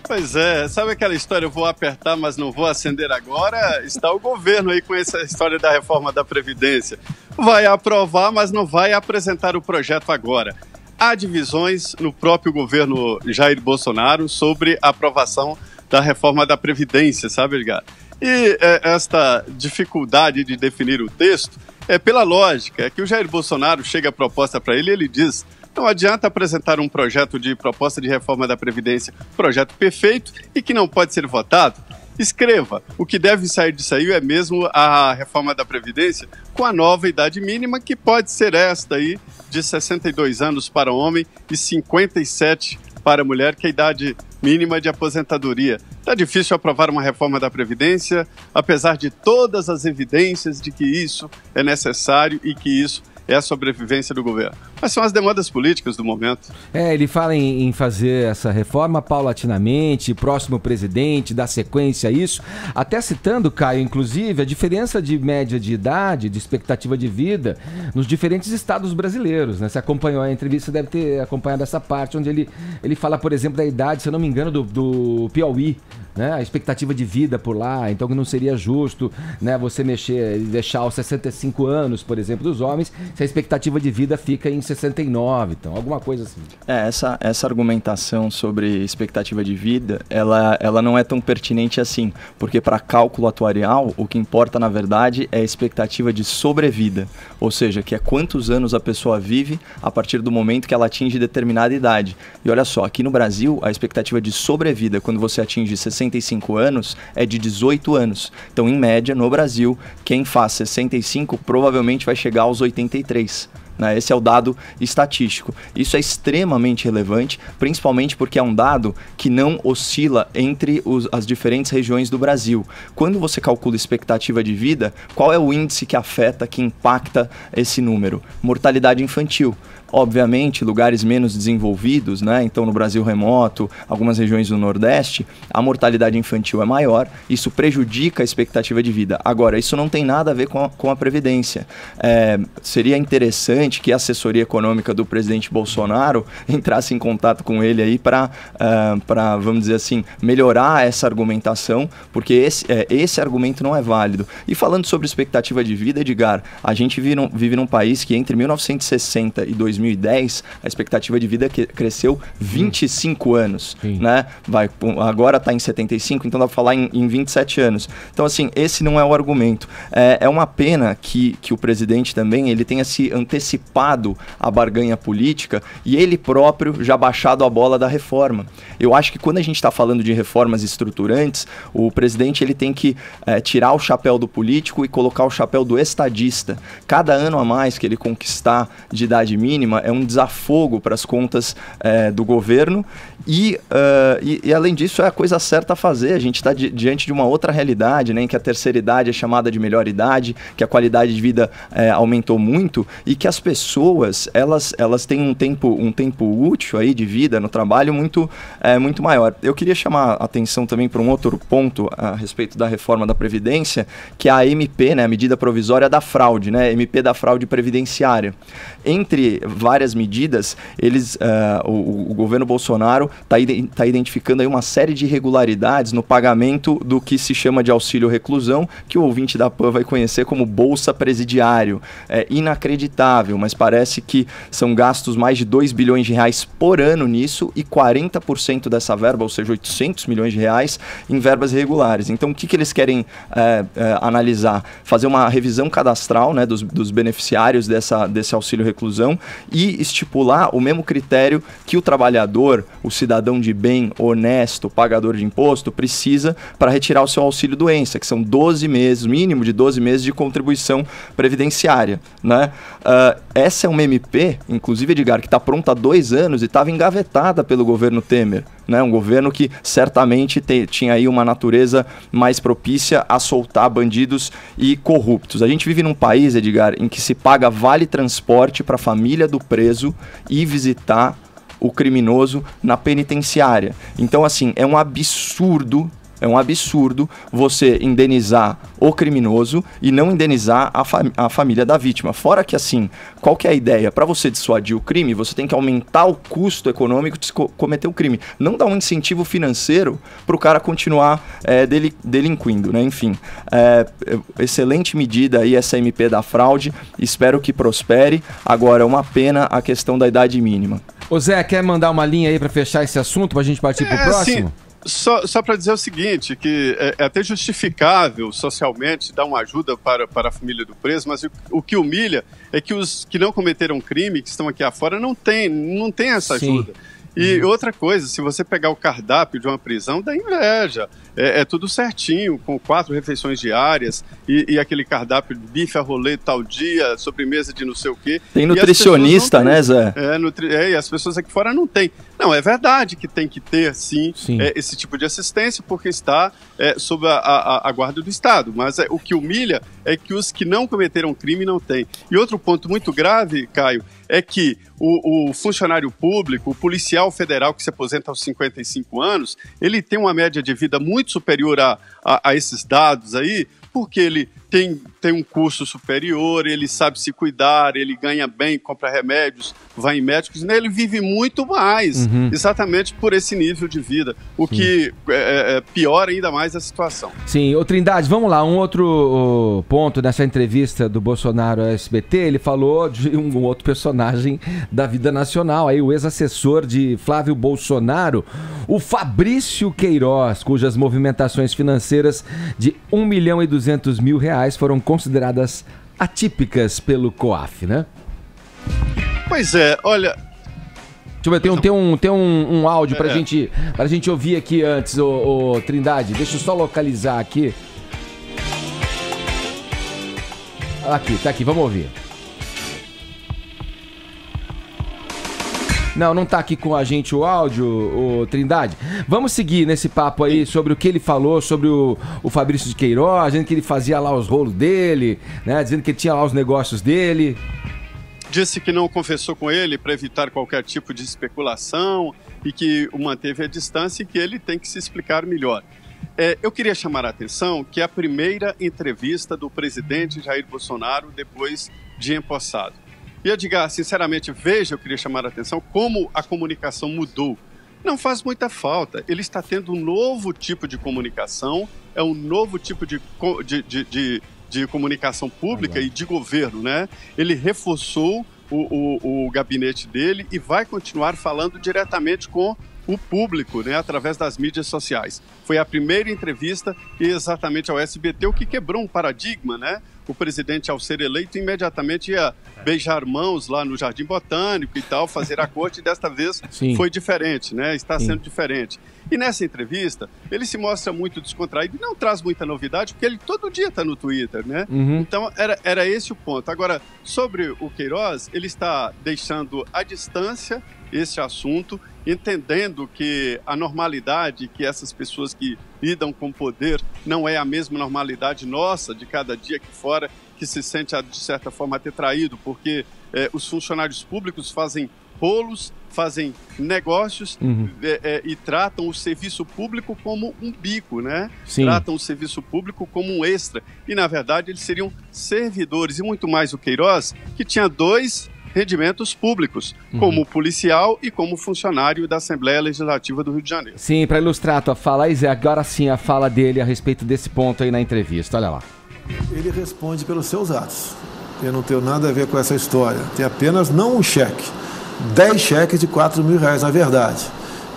Pois é, sabe aquela história, eu vou apertar, mas não vou acender agora? Está o governo aí com essa história da reforma da Previdência. Vai aprovar, mas não vai apresentar o projeto agora. Há divisões no próprio governo Jair Bolsonaro sobre a aprovação da reforma da Previdência, sabe, Edgar? E esta dificuldade de definir o texto é pela lógica, é que o Jair Bolsonaro chega a proposta para ele e ele diz: não adianta apresentar um projeto de proposta de reforma da Previdência, projeto perfeito e que não pode ser votado. Escreva, o que deve sair disso aí é mesmo a reforma da Previdência com a nova idade mínima, que pode ser esta aí, de 62 anos para homem e 57 para mulher, que é a idade mínima de aposentadoria. Está difícil aprovar uma reforma da Previdência, apesar de todas as evidências de que isso é necessário e que isso é a sobrevivência do governo. Mas são as demandas políticas do momento. Ele fala em fazer essa reforma paulatinamente, próximo presidente, dar sequência a isso, até citando, Caio, inclusive, a diferença de média de idade, de expectativa de vida, nos diferentes estados brasileiros, né? Você acompanhou a entrevista, deve ter acompanhado essa parte, onde ele fala, por exemplo, da idade, se eu não me engano, do Piauí, né? A expectativa de vida por lá, então que não seria justo, né, você deixar os 65 anos, por exemplo, dos homens, se a expectativa de vida fica em 69, então, alguma coisa assim. Essa argumentação sobre expectativa de vida, ela não é tão pertinente assim, porque para cálculo atuarial, o que importa, na verdade, é a expectativa de sobrevida, ou seja, que é quantos anos a pessoa vive a partir do momento que ela atinge determinada idade. E olha só, aqui no Brasil, a expectativa de sobrevida, quando você atinge 65 anos, é de 18 anos. Então, em média, no Brasil, quem faz 65 provavelmente vai chegar aos 83. Esse é o dado estatístico. Isso é extremamente relevante, principalmente porque é um dado que não oscila entre as diferentes regiões do Brasil. Quando você calcula expectativa de vida, qual é o índice que afeta, que impacta esse número? Mortalidade infantil. Obviamente, lugares menos desenvolvidos, né? Então no Brasil remoto, algumas regiões do Nordeste, a mortalidade infantil é maior, isso prejudica a expectativa de vida. Agora, isso não tem nada a ver com a Previdência. Seria interessante que a assessoria econômica do presidente Bolsonaro entrasse em contato com ele aí para, vamos dizer assim, melhorar essa argumentação, porque esse argumento não é válido. E falando sobre expectativa de vida, Edgar, a gente vive num país que entre 1960 e 2010, a expectativa de vida cresceu 25 anos, né? Agora está em 75, então dá para falar em 27 anos. Então, assim, esse não é o argumento. É uma pena que o presidente também ele tenha se antecipado antecipado a barganha política e ele próprio já baixado a bola da reforma. Eu acho que quando a gente está falando de reformas estruturantes, o presidente ele tem que tirar o chapéu do político e colocar o chapéu do estadista. Cada ano a mais que ele conquistar de idade mínima é um desafogo para as contas do governo e além disso é a coisa certa a fazer. A gente está diante de uma outra realidade, né, em que a terceira idade é chamada de melhor idade, que a qualidade de vida aumentou muito e que as pessoas elas têm um tempo útil aí de vida no trabalho muito maior. Eu queria chamar a atenção também para um outro ponto a respeito da reforma da Previdência, que é a MP, né, a medida provisória da fraude, né, MP da fraude previdenciária. Entre várias medidas, o governo Bolsonaro está identificando aí uma série de irregularidades no pagamento do que se chama de auxílio reclusão, que o ouvinte da PAN vai conhecer como Bolsa Presidiário. É inacreditável, mas parece que são gastos mais de 2 bilhões de reais por ano nisso e 40% dessa verba, ou seja, 800 milhões de reais, em verbas irregulares. Então, o que eles querem analisar? Fazer uma revisão cadastral, né, dos beneficiários desse auxílio reclusão e estipular o mesmo critério que o trabalhador, o cidadão de bem, honesto, pagador de imposto, precisa para retirar o seu auxílio doença, que são 12 meses, mínimo de 12 meses de contribuição previdenciária, né? Essa é uma MP, inclusive, Edgar, que está pronta há 2 anos e estava engavetada pelo governo Temer, né? Um governo que certamente tinha aí uma natureza mais propícia a soltar bandidos e corruptos. A gente vive num país, Edgar, em que se paga vale transporte para a família do preso ir visitar o criminoso na penitenciária. Então, assim, é um absurdo você indenizar o criminoso e não indenizar a família da vítima. Fora que, assim, qual que é a ideia? Para você dissuadir o crime, você tem que aumentar o custo econômico de cometer o crime. Não dar um incentivo financeiro para o cara continuar delinquindo, né? Enfim, excelente medida aí essa MP da fraude. Espero que prospere. Agora, é uma pena a questão da idade mínima. Ô Zé, quer mandar uma linha aí para fechar esse assunto, para a gente partir para o próximo? Sim. Só para dizer o seguinte, que é até justificável socialmente dar uma ajuda para a família do preso, mas o que humilha é que os que não cometeram crime, que estão aqui afora, não tem essa ajuda. E outra coisa, se você pegar o cardápio de uma prisão, dá inveja. É tudo certinho, com 4 refeições diárias e aquele cardápio de bife a rolê tal dia, sobremesa de não sei o quê. Tem nutricionista, né, Zé? E as pessoas aqui fora não têm. Não, é verdade que tem que ter, sim. Esse tipo de assistência, porque está sob a guarda do Estado. Mas o que humilha é que os que não cometeram crime não têm. E outro ponto muito grave, Caio, é que o funcionário público, o policial federal que se aposenta aos 55 anos, ele tem uma média de vida muito superior a esses dados aí, porque ele tem um curso superior, ele sabe se cuidar, ele ganha bem, compra remédios, vai em médicos, né? Ele vive muito mais, exatamente por esse nível de vida, o que piora ainda mais a situação. Sim, ô Trindade, vamos lá, um outro ponto nessa entrevista do Bolsonaro ao SBT, ele falou de um outro personagem da vida nacional, aí o ex-assessor de Flávio Bolsonaro, o Fabrício Queiroz, cujas movimentações financeiras de R$1.200.000 foram consideradas atípicas pelo COAF, né? Pois é, olha... Deixa eu ver, tem um áudio pra gente ouvir aqui antes, ô Trindade. Deixa eu só localizar aqui. Aqui, tá aqui, vamos ouvir. Não tá aqui com a gente o áudio, o Trindade. Vamos seguir nesse papo aí sobre o que ele falou sobre o Fabrício de Queiroz, dizendo que ele fazia lá os rolos dele, né? Dizendo que ele tinha lá os negócios dele. Disse que não confessou com ele para evitar qualquer tipo de especulação e que o manteve à distância e que ele tem que se explicar melhor. Eu queria chamar a atenção que é a primeira entrevista do presidente Jair Bolsonaro depois de empossado. E Edgar, sinceramente, eu queria chamar a atenção como a comunicação mudou. Não faz muita falta. Ele está tendo um novo tipo de comunicação, é um novo tipo de comunicação pública e de governo, né? Ele reforçou o gabinete dele e vai continuar falando diretamente com o público, né, através das mídias sociais. Foi a primeira entrevista exatamente ao SBT, o que quebrou um paradigma, né? O presidente, ao ser eleito, imediatamente ia beijar mãos lá no Jardim Botânico e tal, fazer a corte, e desta vez foi diferente, né? Está sendo diferente. E nessa entrevista, ele se mostra muito descontraído e não traz muita novidade, porque ele todo dia está no Twitter, né? Então, era esse o ponto. Agora, sobre o Queiroz, ele está deixando à distância esse assunto, entendendo que a normalidade que essas pessoas que lidam com o poder não é a mesma normalidade nossa de cada dia aqui fora, que se sente, de certa forma, até traído, porque os funcionários públicos fazem rolos, fazem negócios e tratam o serviço público como um bico, né? Tratam o serviço público como um extra. E, na verdade, eles seriam servidores, e muito mais o Queiroz, que tinha 2 rendimentos públicos, como policial e como funcionário da Assembleia Legislativa do Rio de Janeiro. Sim, para ilustrar a tua fala, Zé, agora sim a fala dele a respeito desse ponto aí na entrevista, olha lá. Ele responde pelos seus atos. Eu não tenho nada a ver com essa história. Tem apenas, não um cheque, 10 cheques de R$4.000, na verdade,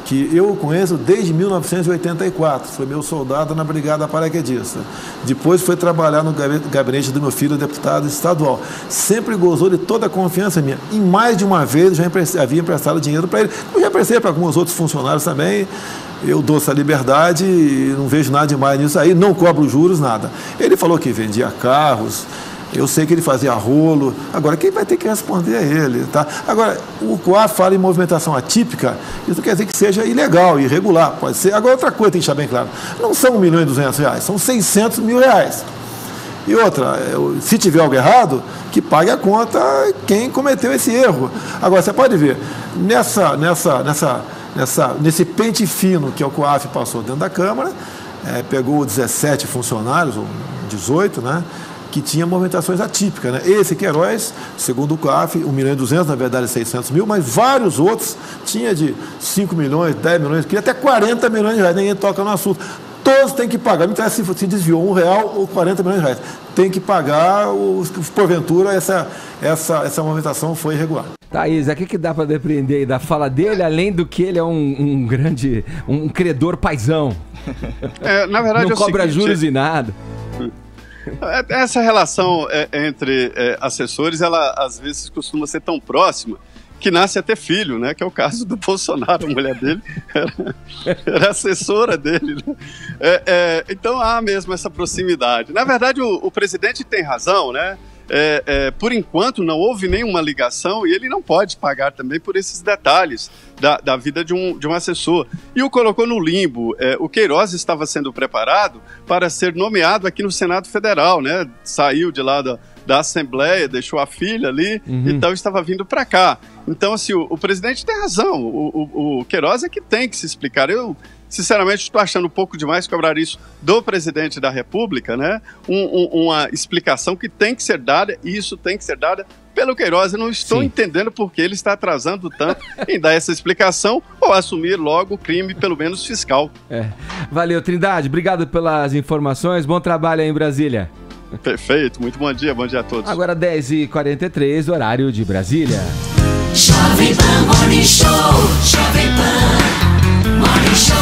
que eu conheço desde 1984, foi meu soldado na Brigada Paraquedista. Depois foi trabalhar no gabinete do meu filho, deputado estadual. Sempre gozou de toda a confiança minha. E mais de uma vez já havia emprestado dinheiro para ele. Eu já emprestei para alguns outros funcionários também. Eu dou essa liberdade e não vejo nada demais nisso aí, não cobro juros, nada. Ele falou que vendia carros. Eu sei que ele fazia rolo. Agora, quem vai ter que responder é ele, tá? Agora, o COAF fala em movimentação atípica, isso quer dizer que seja ilegal, irregular, pode ser. Agora, outra coisa tem que deixar bem claro, não são R$1.200.000, são R$600.000. E outra, se tiver algo errado, que pague a conta quem cometeu esse erro. Agora, você pode ver, nesse pente fino que o COAF passou dentro da Câmara, pegou 17 funcionários, ou 18, né? Que tinha movimentações atípicas, né? Esse Queiroz, segundo o COAF, 1.200.000, na verdade 600.000, mas vários outros tinha de 5 milhões, 10 milhões, que até 40 milhões de reais, ninguém toca no assunto. Todos têm que pagar, não interessa se desviou R$1 ou 40 milhões de reais. Tem que pagar, porventura essa movimentação foi irregular. Thaís, o que dá para depreender aí da fala dele, além do que ele é um grande, um credor paizão? Na verdade, não cobra juros e nada. Essa relação entre assessores, ela às vezes costuma ser tão próxima que nasce a ter filho, né? Que é o caso do Bolsonaro, a mulher dele era assessora dele, né? Então há mesmo essa proximidade. Na verdade, o presidente tem razão, né? Por enquanto não houve nenhuma ligação e ele não pode pagar também por esses detalhes da vida de um assessor. E o colocou no limbo. O Queiroz estava sendo preparado para ser nomeado aqui no Senado Federal, né? Saiu de lá da Assembleia, deixou a filha ali, então estava vindo para cá. Então, assim, o presidente tem razão. O Queiroz é que tem que se explicar. Eu, sinceramente, estou achando um pouco demais cobrar isso do presidente da República, né? Uma explicação que tem que ser dada, e isso tem que ser dada pelo Queiroz. Eu não estou entendendo por que ele está atrasando tanto em dar essa explicação ou assumir logo o crime, pelo menos fiscal. Valeu, Trindade. Obrigado pelas informações. Bom trabalho aí em Brasília. Perfeito. Muito bom dia a todos. Agora 10h43, horário de Brasília. Jovem Pan Morning Show. Jovem Pan Morning Show.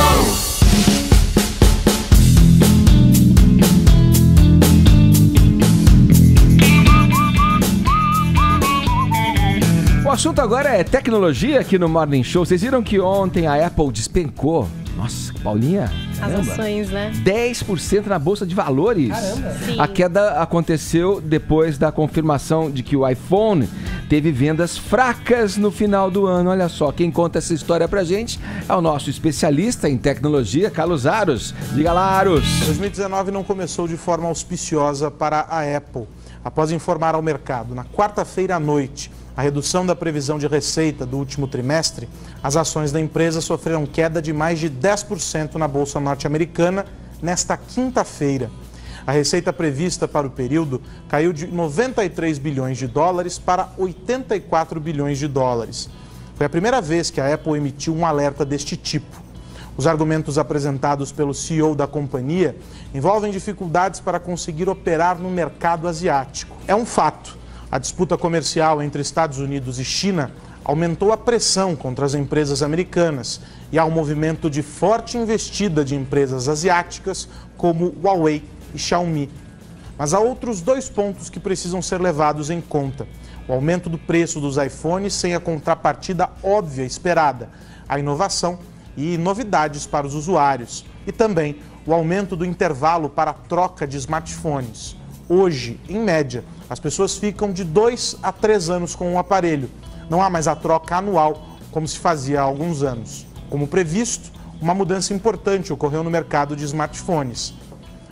O assunto agora é tecnologia aqui no Morning Show. Vocês viram que ontem a Apple despencou? Nossa, Paulinha, as ações, né? 10% na Bolsa de Valores. Caramba. A queda aconteceu depois da confirmação de que o iPhone teve vendas fracas no final do ano. Olha só, quem conta essa história pra gente é o nosso especialista em tecnologia, Carlos Aros. Diga lá, Aros. 2019 não começou de forma auspiciosa para a Apple. Após informar ao mercado na quarta-feira à noite a redução da previsão de receita do último trimestre, as ações da empresa sofreram queda de mais de 10% na Bolsa Norte-Americana nesta quinta-feira. A receita prevista para o período caiu de 93 bilhões de dólares para 84 bilhões de dólares. Foi a primeira vez que a Apple emitiu um alerta deste tipo. Os argumentos apresentados pelo CEO da companhia envolvem dificuldades para conseguir operar no mercado asiático. É um fato. A disputa comercial entre Estados Unidos e China aumentou a pressão contra as empresas americanas e há um movimento de forte investida de empresas asiáticas como Huawei e Xiaomi. Mas há outros 2 pontos que precisam ser levados em conta. O aumento do preço dos iPhones sem a contrapartida óbvia esperada, a inovação e novidades para os usuários. E também o aumento do intervalo para a troca de smartphones. Hoje, em média, as pessoas ficam de 2 a 3 anos com um aparelho. Não há mais a troca anual, como se fazia há alguns anos. Como previsto, uma mudança importante ocorreu no mercado de smartphones.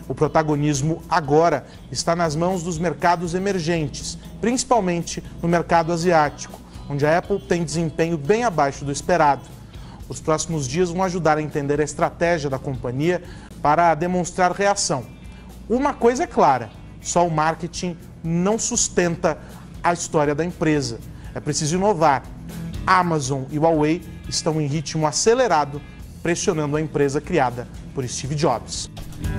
O protagonismo agora está nas mãos dos mercados emergentes, principalmente no mercado asiático, onde a Apple tem desempenho bem abaixo do esperado. Os próximos dias vão ajudar a entender a estratégia da companhia para demonstrar reação. Uma coisa é clara, só o marketing não sustenta a história da empresa. É preciso inovar. Amazon e Huawei estão em ritmo acelerado, pressionando a empresa criada por Steve Jobs.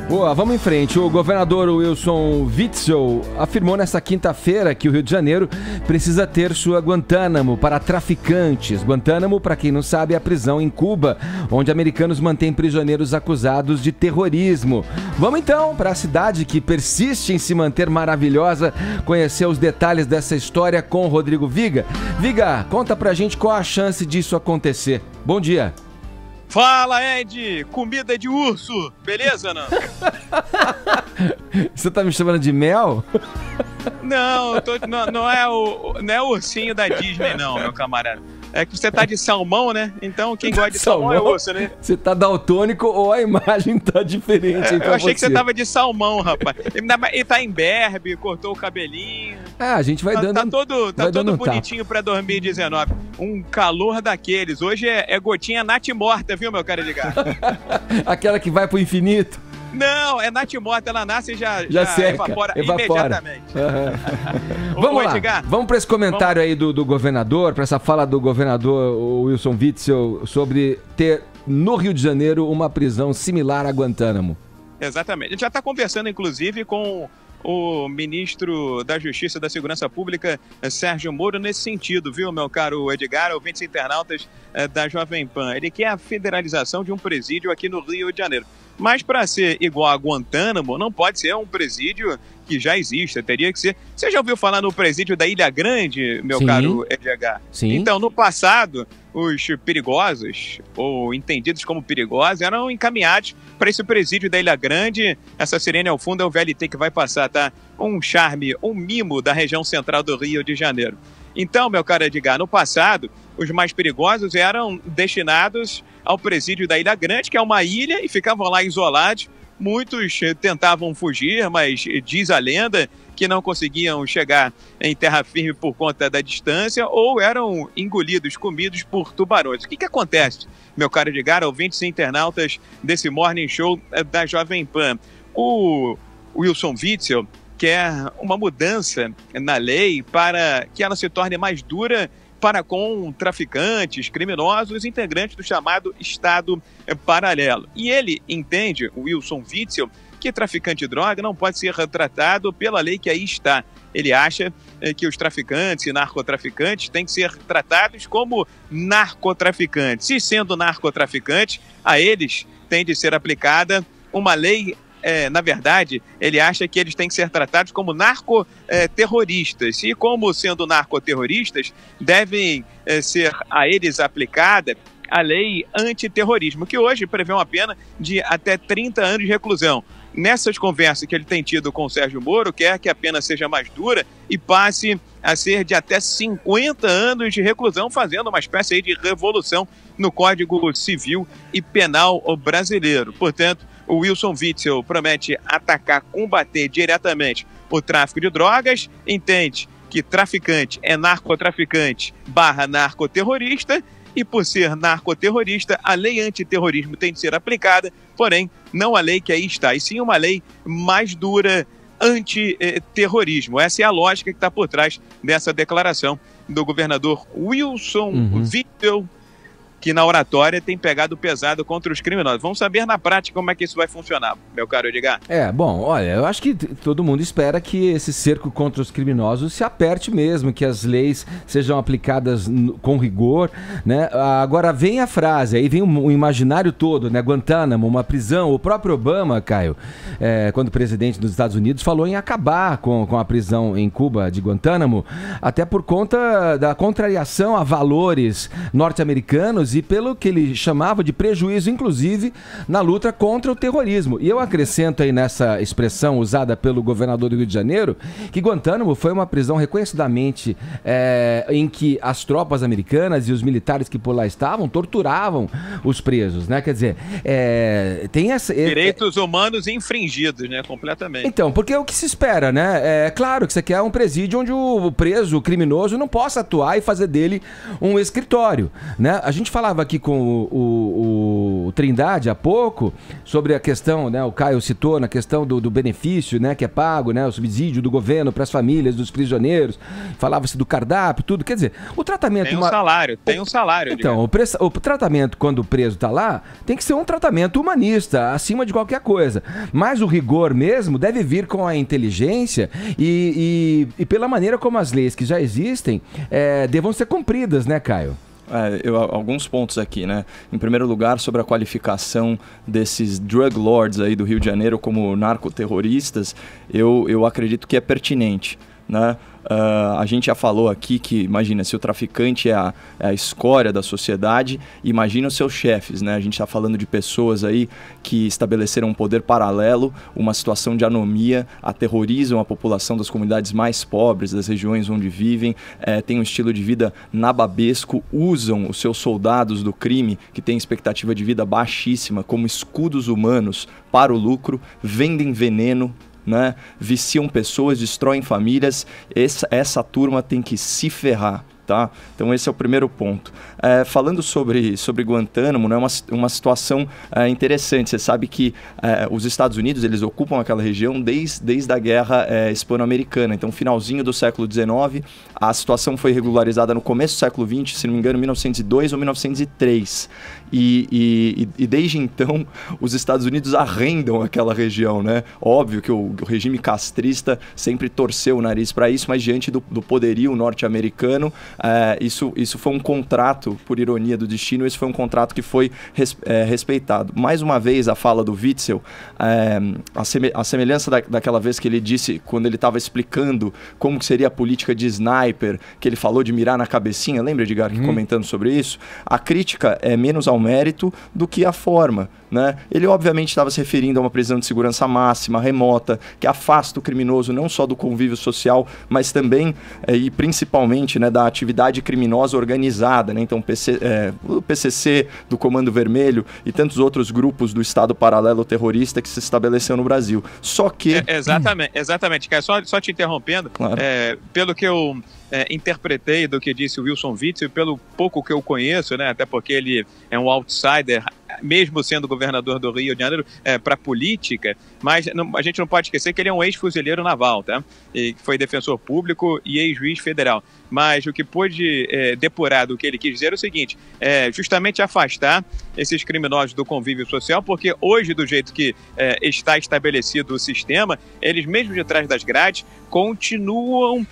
Boa, vamos em frente. O governador Wilson Witzel afirmou nesta quinta-feira que o Rio de Janeiro precisa ter sua Guantánamo para traficantes. Guantánamo, para quem não sabe, é a prisão em Cuba, onde americanos mantêm prisioneiros acusados de terrorismo. Vamos então para a cidade que persiste em se manter maravilhosa, conhecer os detalhes dessa história com o Rodrigo Viga. Viga, conta pra gente qual a chance disso acontecer. Bom dia. Fala, Ed! Comida de urso! Beleza, não? Você tá me chamando de mel? Não, não é o ursinho da Disney, não, meu camarada. É que você tá de salmão, né? Então quem gosta de salmão é urso, né? Você tá daltônico ou a imagem tá diferente aí pra Eu achei que você você tava de salmão, rapaz. Ele tá em berbe, cortou o cabelinho. Ah, a gente vai dando... Tá todo bonitinho pra 2019. Um calor daqueles. Hoje é gotinha natimorta, viu, meu cara de gato? Aquela que vai pro infinito. Não, é natimorta, ela nasce e já seca, evapora imediatamente. Uhum. Vamos lá, Edgar, vamos para esse comentário aí do governador, para essa fala do governador Wilson Witzel sobre ter no Rio de Janeiro uma prisão similar a Guantánamo. Exatamente. A gente já está conversando, inclusive, com o ministro da Justiça e da Segurança Pública, Sérgio Moro, nesse sentido, viu, meu caro Edgar, ouvintes internautas da Jovem Pan. Ele quer a federalização de um presídio aqui no Rio de Janeiro. Mas para ser igual a Guantánamo, não pode ser um presídio que já exista, teria que ser... Você já ouviu falar no presídio da Ilha Grande, meu caro Edgar? Sim. Então, no passado, os perigosos, ou entendidos como perigosos, eram encaminhados para esse presídio da Ilha Grande. Essa sirene ao fundo é o VLT que vai passar, tá? Um charme, um mimo da região central do Rio de Janeiro. Então, meu caro Edgar, no passado, os mais perigosos eram destinados ao presídio da Ilha Grande, que é uma ilha, e ficavam lá isolados. Muitos tentavam fugir, mas diz a lenda que não conseguiam chegar em terra firme por conta da distância ou eram engolidos, comidos por tubarões. O que acontece, meu caro Edgar, ouvintes e internautas desse Morning Show da Jovem Pan? O Wilson Witzel quer uma mudança na lei para que ela se torne mais dura para com traficantes, criminosos, integrantes do chamado Estado Paralelo. E ele entende, o Wilson Witzel, que traficante de droga não pode ser tratado pela lei que aí está. Ele acha que os traficantes e narcotraficantes têm que ser tratados como narcotraficantes. E sendo narcotraficantes, a eles tem de ser aplicada uma lei. Na verdade, ele acha que eles têm que ser tratados como narcoterroristas. E como sendo narcoterroristas, devem ser a eles aplicada a lei antiterrorismo, que hoje prevê uma pena de até 30 anos de reclusão. Nessas conversas que ele tem tido com o Sérgio Moro, quer que a pena seja mais dura e passe a ser de até 50 anos de reclusão, fazendo uma espécie aí de revolução no Código Civil e Penal brasileiro. Portanto, o Wilson Witzel promete atacar, combater diretamente o tráfico de drogas, entende que traficante é narcotraficante / narcoterrorista, e por ser narcoterrorista, a lei antiterrorismo tem de ser aplicada, porém, não a lei que aí está, e sim uma lei mais dura antiterrorismo. Essa é a lógica que está por trás dessa declaração do governador Wilson Witzel que na oratória tem pegado pesado contra os criminosos. Vamos saber na prática como é que isso vai funcionar, meu caro Edgar. Bom, olha, eu acho que todo mundo espera que esse cerco contra os criminosos se aperte mesmo, que as leis sejam aplicadas com rigor, né? Agora vem a frase, aí vem o imaginário todo, né? Guantánamo, uma prisão. O próprio Obama, Caio, quando presidente dos Estados Unidos, falou em acabar com a prisão em Cuba de Guantánamo, até por conta da contrariação a valores norte-americanos e pelo que ele chamava de prejuízo, inclusive, na luta contra o terrorismo. E eu acrescento aí nessa expressão usada pelo governador do Rio de Janeiro, que Guantánamo foi uma prisão reconhecidamente em que as tropas americanas e os militares que por lá estavam torturavam os presos, né? Quer dizer, tem essa... Direitos humanos infringidos, né? Completamente. Então, porque é o que se espera, né? É claro que você quer um presídio onde o preso, o criminoso, não possa atuar e fazer dele um escritório, né? A gente falava aqui com o Trindade há pouco sobre a questão, né? O Caio citou na questão do benefício, né? Que é pago, né? O subsídio do governo para as famílias dos prisioneiros. Falava-se do cardápio, tudo. Quer dizer, o tratamento... Tem um salário. Então, o tratamento quando o preso está lá tem que ser um tratamento humanista, acima de qualquer coisa. Mas o rigor mesmo deve vir com a inteligência e pela maneira como as leis que já existem devam ser cumpridas, né, Caio? Alguns pontos aqui, né? Em primeiro lugar, sobre a qualificação desses drug lords aí do Rio de Janeiro como narcoterroristas, eu acredito que é pertinente, né? A gente já falou aqui que, imagina, se o traficante é a escória da sociedade, imagina os seus chefes, né? A gente está falando de pessoas aí que estabeleceram um poder paralelo, uma situação de anomia, aterrorizam a população das comunidades mais pobres, das regiões onde vivem, têm um estilo de vida nababesco, usam os seus soldados do crime, que têm expectativa de vida baixíssima, como escudos humanos para o lucro, vendem veneno, né? Viciam pessoas, destroem famílias. Essa turma tem que se ferrar, tá? Então esse é o primeiro ponto. Falando sobre Guantánamo, né, uma situação interessante. Você sabe que os Estados Unidos, eles ocupam aquela região desde a Guerra Hispano-Americana. Então, finalzinho do século XIX, a situação foi regularizada no começo do século XX, se não me engano, 1902 ou 1903. E desde então, os Estados Unidos arrendam aquela região, né? Óbvio que o regime castrista sempre torceu o nariz para isso, mas diante do poderio norte-americano, isso foi um contrato, por ironia do destino, esse foi um contrato que foi respeitado. Mais uma vez, a fala do Witzel, a semelhança daquela vez que ele disse, quando ele estava explicando como que seria a política de sniper, que ele falou de mirar na cabecinha, lembra, Edgar, comentando sobre isso? A crítica é menos ao mérito do que a forma, né? Ele obviamente estava se referindo a uma prisão de segurança máxima, remota, que afasta o criminoso não só do convívio social, mas também e principalmente, né, da atividade criminosa organizada, né? Então o PCC, do Comando Vermelho e tantos outros grupos do Estado paralelo terrorista que se estabeleceu no Brasil. Só que... Exatamente. Só te interrompendo, claro. Pelo que eu interpretei do que disse o Wilson Witzel, pelo pouco que eu conheço, né, até porque ele é um outsider, mesmo sendo governador do Rio de Janeiro, para a política, mas a gente não pode esquecer que ele é um ex-fuzileiro naval, tá? E foi defensor público e ex-juiz federal. Mas o que pôde depurar do que ele quis dizer é o seguinte, justamente afastar esses criminosos do convívio social, porque hoje, do jeito que está estabelecido o sistema, eles mesmo de trás das grades continuam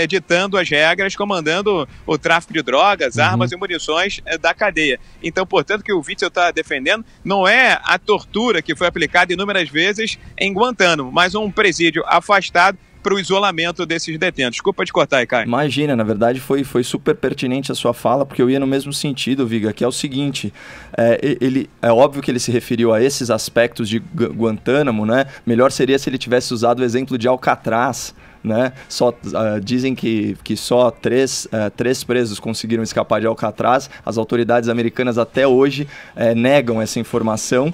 ditando as regras, comandando o tráfico de drogas, armas e munições da cadeia. Então, portanto, o que o Witzel está defendendo não é a tortura que foi aplicada inúmeras vezes em Guantánamo, mas um presídio afastado para o isolamento desses detentos. Desculpa te cortar, Caio. Imagina, na verdade foi super pertinente a sua fala, porque eu ia no mesmo sentido, Viga, que é o seguinte, é óbvio que ele se referiu a esses aspectos de Guantánamo, né? Melhor seria se ele tivesse usado o exemplo de Alcatraz, né? Dizem que só três presos conseguiram escapar de Alcatraz. As autoridades americanas até hoje negam essa informação.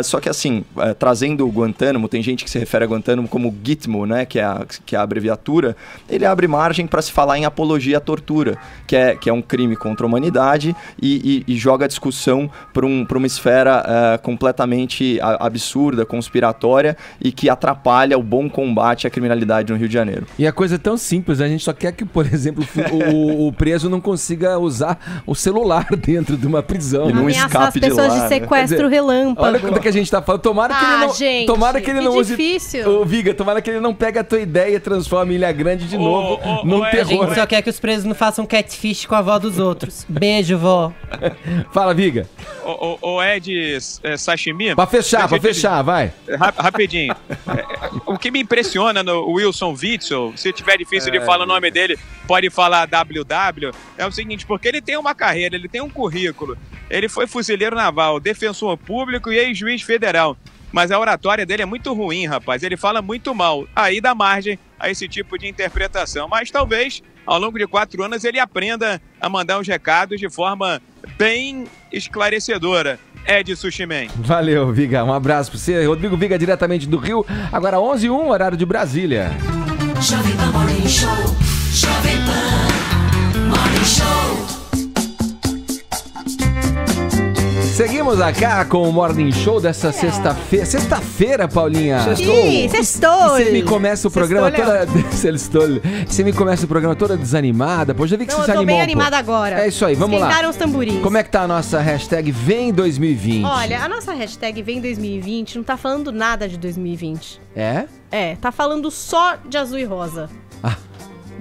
Só que assim, trazendo o Guantánamo, tem gente que se refere a Guantánamo como Gitmo, né? que é a abreviatura. Ele abre margem para se falar em apologia à tortura, que é um crime contra a humanidade e joga a discussão para uma esfera completamente absurda, conspiratória e que atrapalha o bom combate à criminalidade no Rio de Janeiro. E a coisa é tão simples, a gente só quer que, por exemplo, o preso não consiga usar o celular dentro de uma prisão. E não Ameaçar escape as pessoas de lá, de sequestro relâmpago. Olha quanto que a gente tá falando. Tomara que ele não, gente, tomara que ele não use. difícil. Ô, Viga, tomara que ele não pegue a tua ideia e transforme Ilha Grande de novo num A terror. gente só quer que os presos não façam catfish com a avó dos outros. Beijo, vó. Fala, Viga. O Ed Sashimi. Pra fechar, vai. Rapidinho. O que me impressiona no Wilson Witzel, se tiver difícil de falar o nome dele, pode falar WW, é o seguinte, porque ele tem uma carreira, ele tem um currículo. Ele foi fuzileiro naval, defensor público e ex-juiz federal. Mas a oratória dele é muito ruim, rapaz. Ele fala muito mal. Aí dá margem a esse tipo de interpretação. Mas talvez, ao longo de 4 anos, ele aprenda a mandar uns recados de forma bem esclarecedora. Ed Sushimen. Valeu, Viga. Um abraço pra você. Rodrigo Viga, diretamente do Rio. Agora 11h01, horário de Brasília. Jovem Pan Morning Show. Jovem Pan Morning Show. Seguimos acá com o Morning Show dessa sexta-feira. Sexta-feira, Paulinha. Ih, sextou. Você me começa o programa Sextou, toda... Você me começa o programa toda desanimada. Pô, já vi que Não, você se eu tô animou bem um pouco. animada agora. É isso aí, vamos lá. Esquentaram os tamborins. Como é que tá a nossa hashtag Vem 2020? Olha, a nossa hashtag Vem 2020 não tá falando nada de 2020. É? É, tá falando só de azul e rosa. Ah.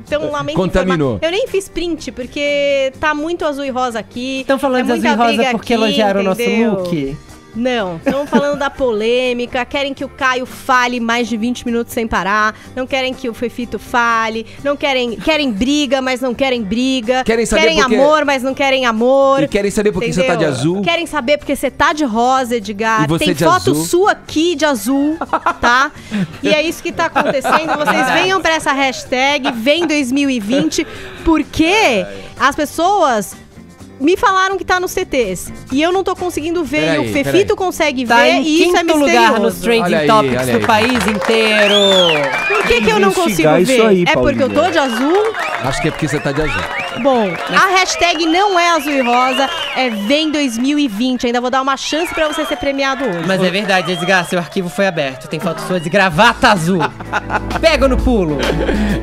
Então, lamento Contaminou. informar. Eu nem fiz print, porque tá muito azul e rosa aqui. Estão falando de azul e rosa porque elogiaram o nosso look? Não, estão falando da polêmica, querem que o Caio fale mais de 20 minutos sem parar, não querem que o Fefito fale, não querem briga, mas não querem briga, Querem saber porque... amor, mas não querem amor. E querem saber por que você tá de azul. Querem saber porque você tá de rosa, Edgar. E você tem de foto azul. sua aqui de azul, tá? E é isso que tá acontecendo. Vocês venham pra essa hashtag Vem 2020, porque as pessoas me falaram que tá nos CTs. E eu não tô conseguindo ver. Peraí, e o Fefito consegue ver. Em E isso é quinto misterioso. lugar nos trending topics do país inteiro. Por que eu não consigo ver? isso aí, É porque eu tô de azul? Acho que é porque você tá de azul. Bom, a hashtag não é azul e rosa, é Vem 2020. Ainda vou dar uma chance pra você ser premiado hoje. Mas é verdade, Edgar, seu arquivo foi aberto. Tem foto sua de gravata azul. Pega no pulo.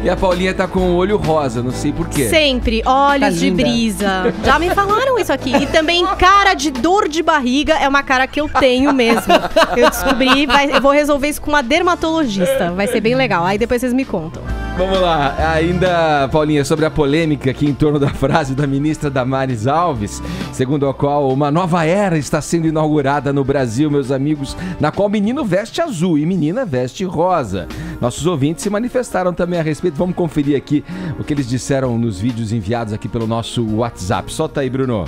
E a Paulinha tá com o olho rosa, não sei por quê. Sempre, olhos Tá de linda. brisa. Já me falaram isso aqui. E também cara de dor de barriga é uma cara que eu tenho mesmo. Eu descobri, eu vou resolver isso com uma dermatologista. Vai ser bem legal. Aí depois vocês me contam. Vamos lá, ainda, Paulinha, sobre a polêmica aqui em torno da frase da ministra Damares Alves, segundo a qual uma nova era está sendo inaugurada no Brasil, meus amigos, na qual menino veste azul e menina veste rosa. Nossos ouvintes se manifestaram também a respeito. Vamos conferir aqui o que eles disseram nos vídeos enviados aqui pelo nosso WhatsApp. Solta aí, Bruno.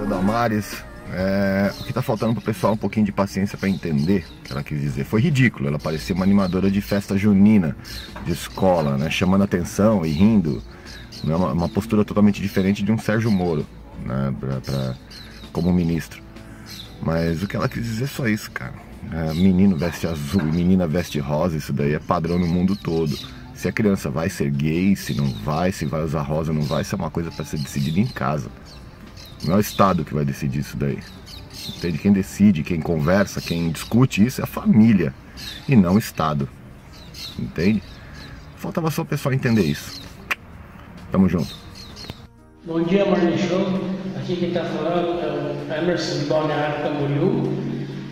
Damares, o que tá faltando pro pessoal um pouquinho de paciência para entender o que ela quis dizer. Foi ridículo, ela parecia uma animadora de festa junina de escola, né, chamando atenção e rindo. Né, uma postura totalmente diferente de um Sérgio Moro, né, como ministro. Mas o que ela quis dizer é só isso, cara. Menino veste azul e menina veste rosa, isso daí é padrão no mundo todo. Se a criança vai ser gay, se não vai, se vai usar rosa ou não vai, isso é uma coisa para ser decidida em casa. Não é o Estado que vai decidir isso daí. Entende? Quem decide, quem conversa, quem discute isso é a família e não o Estado. Entende? Faltava só o pessoal entender isso. Tamo junto. Bom dia, Morning Show. Aqui quem tá falando é o Emerson de Balneário Camboriú.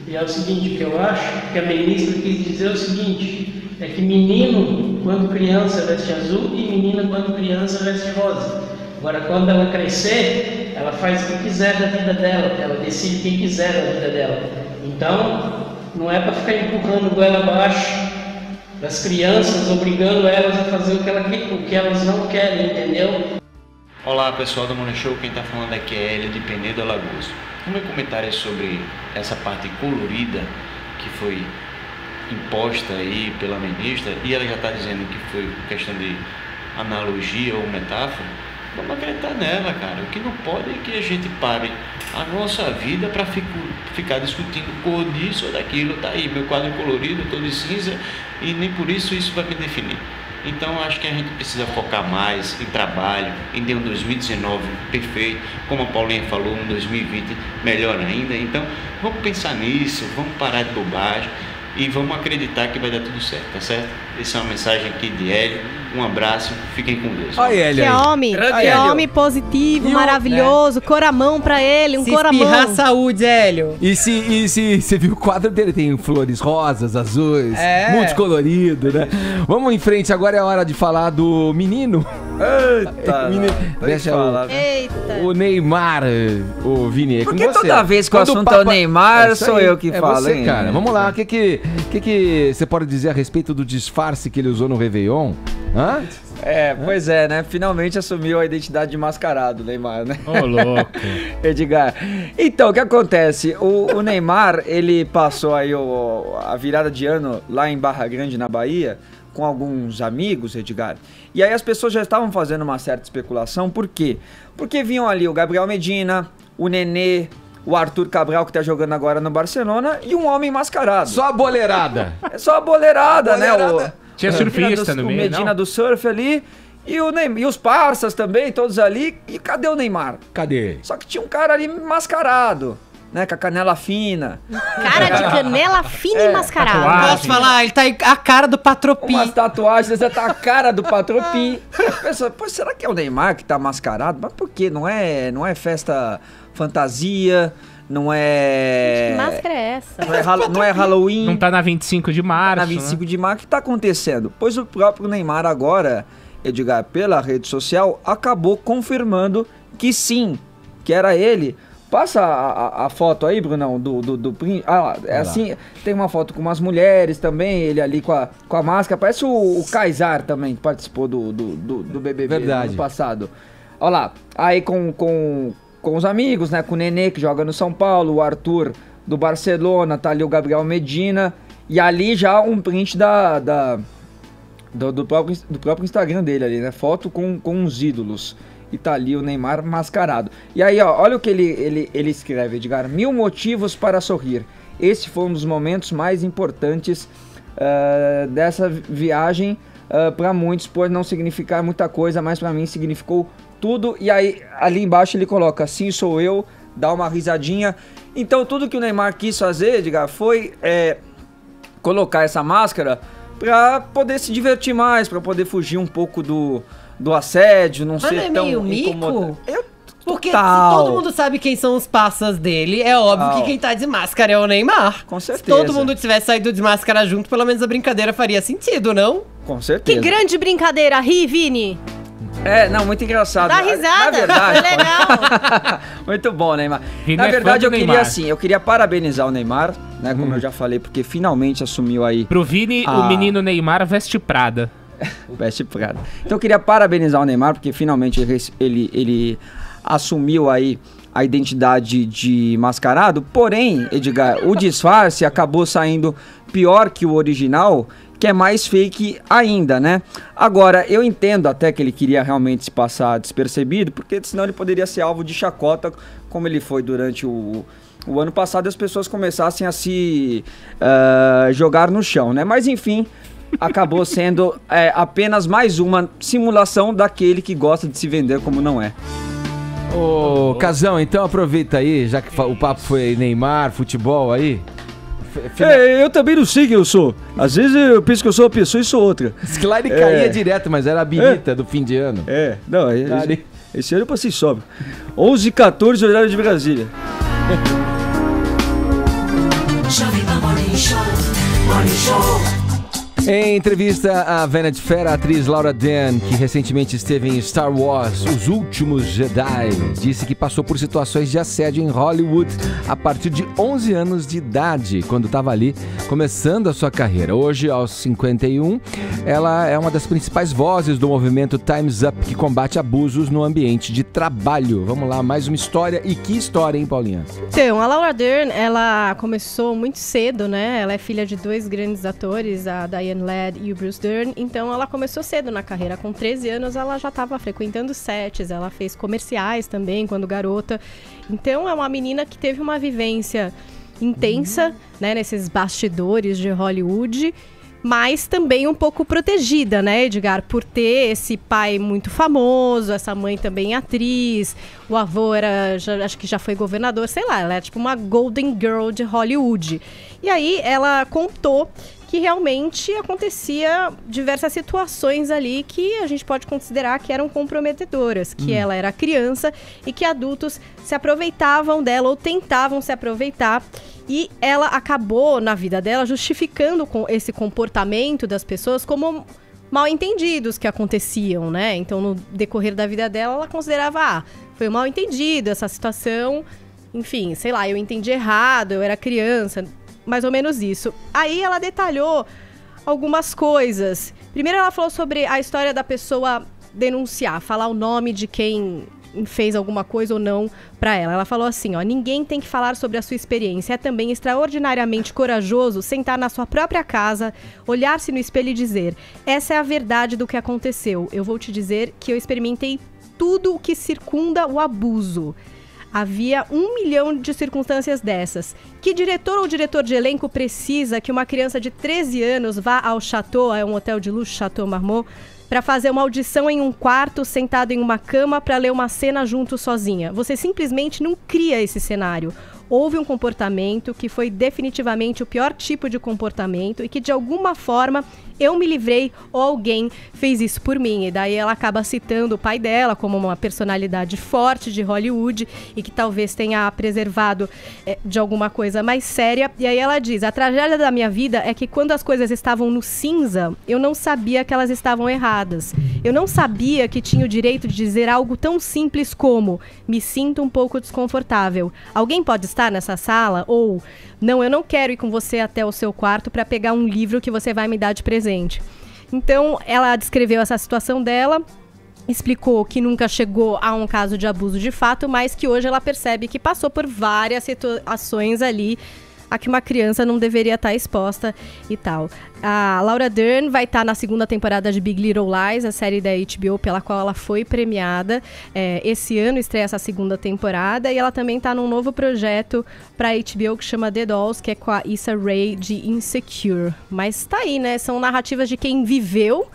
E é o seguinte, que eu acho que a ministra quis dizer o seguinte, é que menino, quando criança, veste azul e menina, quando criança, veste rosa. Agora, quando ela crescer, ela faz o que quiser da vida dela, ela decide quem quiser da vida dela. Então, não é para ficar empurrando goela abaixo das crianças, obrigando elas a fazer o que elas não querem, entendeu? Olá pessoal do Morning Show, quem está falando aqui é Hélio de Penedo, Alagoas. O meu comentário é sobre essa parte colorida que foi imposta aí pela ministra, e ela já está dizendo que foi questão de analogia ou metáfora. Vamos acreditar nela, cara. O que não pode é que a gente pare a nossa vida para ficar discutindo cor disso ou daquilo. Tá aí, meu quadro colorido, eu tô de cinza e nem por isso vai me definir. Então acho que a gente precisa focar mais em trabalho, em ter um 2019 perfeito, como a Paulinha falou, um 2020 melhor ainda. Então vamos pensar nisso, vamos parar de bobagem e vamos acreditar que vai dar tudo certo, tá certo? Essa é uma mensagem aqui de Hélio. Um abraço, fiquem com Deus. Olha Hélio Que aí. homem, que homem positivo, maravilhoso, coramão pra ele, um Se coramão. espirrar, saúde, Hélio. E se você viu o quadro dele, tem flores rosas, azuis, multicolorido, né? Vamos em frente, agora é a hora de falar do menino. Eita, Deixa Eita. o Neymar, o Vini, é com Porque você. toda vez que o Quando assunto é o Neymar, isso sou aí, eu que falo, você, hein? cara. Vamos lá, o que você pode dizer a respeito do disfarce que ele usou no Réveillon? Hã? Pois é, né? Finalmente assumiu a identidade de mascarado, Neymar, né? Ô, louco. Edgar. Então, o que acontece? O Neymar, ele passou aí a virada de ano lá em Barra Grande, na Bahia, com alguns amigos, Edgar. E aí as pessoas já estavam fazendo uma certa especulação. Por quê? Porque vinham ali o Gabriel Medina, o Nenê, o Arthur Cabral, que tá jogando agora no Barcelona, e um homem mascarado. Só a boleirada. É só a boleirada, né? Tinha surfista no meio, O Medina não? do surf ali, e os parças também, todos ali. E cadê o Neymar? Cadê? Só que tinha um cara ali mascarado, né? Com a canela fina. Cara de canela fina e mascarado. Posso falar? Ele tá a cara do Patropi. Umas tatuagens, você tá a cara do Patropi. E a pessoa, pô, será que é o Neymar que tá mascarado? Mas por quê? Não é festa fantasia, não é... Que máscara é essa? Não é Halloween. Não tá na 25 de março. Na 25 de março, o que tá acontecendo? Pois o próprio Neymar agora, Edgar, pela rede social, acabou confirmando que sim, que era ele. Passa a foto aí, Brunão, do assim, tem uma foto com umas mulheres também, ele ali com a máscara, parece o Kaysar também, que participou do BBB no ano passado. Olha lá, aí com os amigos, né, com o Nenê, que joga no São Paulo, o Arthur do Barcelona, tá ali o Gabriel Medina, e ali já um print do próprio Instagram dele ali, né, foto com uns ídolos. E tá ali o Neymar mascarado. E aí, ó, olha o que ele escreve, Edgar. 1000 motivos para sorrir. Esse foi um dos momentos mais importantes dessa viagem para muitos, pode não significar muita coisa, mas para mim significou tudo. E aí, ali embaixo ele coloca, assim sou eu, dá uma risadinha. Então, tudo que o Neymar quis fazer, Edgar, foi colocar essa máscara para poder se divertir mais, para poder fugir um pouco do assédio, não ser tão incomodado. Porque se todo mundo sabe quem são os passas dele, é óbvio que quem tá de máscara é o Neymar. Com certeza. Se todo mundo tivesse saído de máscara junto, pelo menos a brincadeira faria sentido, não? Com certeza. Que grande brincadeira, ri, Vini. Não, muito engraçado. Dá risada, na verdade, legal. Muito bom, Neymar. Vini Na é verdade, fã do eu queria Neymar. assim, eu queria parabenizar o Neymar, né, como eu já falei, porque finalmente assumiu aí... Pro Vini, o menino Neymar veste Prada. Veste Prada. Então eu queria parabenizar o Neymar, porque finalmente ele assumiu aí a identidade de mascarado, porém, Edgar, o disfarce acabou saindo pior que o original, que é mais fake ainda, né? Agora, eu entendo até que ele queria realmente se passar despercebido, porque senão ele poderia ser alvo de chacota, como ele foi durante o ano passado, e as pessoas começassem a se jogar no chão, né? Mas enfim, acabou sendo apenas mais uma simulação daquele que gosta de se vender como não é. Ô, Casão, então aproveita aí, já que o papo foi Neymar, futebol aí. Eu também não sei quem eu sou. Às vezes eu penso que eu sou uma pessoa e sou outra. Diz que lá ele caía direto, mas era a birita do fim de ano. Não, esse ano eu passei sóbrio. 11h14, horário de Brasília. Jovem Pan Morning Show, Morning Show. Em entrevista à Vanity Fair, a atriz Laura Dern, que recentemente esteve em Star Wars, Os Últimos Jedi, disse que passou por situações de assédio em Hollywood a partir de 11 anos de idade, quando estava ali começando a sua carreira. Hoje, aos 51, ela é uma das principais vozes do movimento Time's Up, que combate abusos no ambiente de trabalho. Vamos lá, mais uma história. E que história, hein, Paulinha? Então, a Laura Dern, ela começou muito cedo, né? Ela é filha de dois grandes atores, a Diane Ladd e o Bruce Dern, então ela começou cedo na carreira. Com 13 anos ela já estava frequentando sets, ela fez comerciais também quando garota. Então é uma menina que teve uma vivência intensa, né, nesses bastidores de Hollywood, mas também um pouco protegida, né, Edgar, por ter esse pai muito famoso, essa mãe também atriz, o avô acho que já foi governador, sei lá, ela é tipo uma Golden Girl de Hollywood. E aí ela contou que realmente acontecia diversas situações ali que a gente pode considerar que eram comprometedoras, que ela era criança e que adultos se aproveitavam dela ou tentavam se aproveitar. E ela acabou, na vida dela, justificando com esse comportamento das pessoas como mal entendidos que aconteciam, né? Então, no decorrer da vida dela, ela considerava, foi um mal entendido essa situação, enfim, sei lá, eu entendi errado, eu era criança, mais ou menos isso. Aí ela detalhou algumas coisas. Primeiro ela falou sobre a história da pessoa denunciar, falar o nome de quem fez alguma coisa ou não pra ela. Ela falou assim, ninguém tem que falar sobre a sua experiência. É também extraordinariamente corajoso sentar na sua própria casa, olhar-se no espelho e dizer, essa é a verdade do que aconteceu. Eu vou te dizer que eu experimentei tudo o que circunda o abuso. Havia 1 milhão de circunstâncias dessas. Que diretor ou diretor de elenco precisa que uma criança de 13 anos vá ao Chateau, é um hotel de luxo, Chateau Marmont, para fazer uma audição em um quarto, sentado em uma cama, para ler uma cena junto sozinha? Você simplesmente não cria esse cenário. Houve um comportamento que foi definitivamente o pior tipo de comportamento e que de alguma forma eu me livrei ou alguém fez isso por mim. E daí ela acaba citando o pai dela como uma personalidade forte de Hollywood e que talvez tenha preservado de alguma coisa mais séria. E aí ela diz, a tragédia da minha vida é que quando as coisas estavam no cinza, eu não sabia que elas estavam erradas. Eu não sabia que tinha o direito de dizer algo tão simples como, me sinto um pouco desconfortável. Alguém pode estar nessa sala? Ou, não, eu não quero ir com você até o seu quarto para pegar um livro que você vai me dar de presente. Então, ela descreveu essa situação dela, explicou que nunca chegou a um caso de abuso de fato, mas que hoje ela percebe que passou por várias situações ali a que uma criança não deveria estar exposta e tal. A Laura Dern vai estar na segunda temporada de Big Little Lies, a série da HBO pela qual ela foi premiada. Esse ano estreia essa segunda temporada e ela também está num novo projeto para HBO que chama The Dolls, que é com a Issa Rae de Insecure. Mas tá aí, né? São narrativas de quem viveu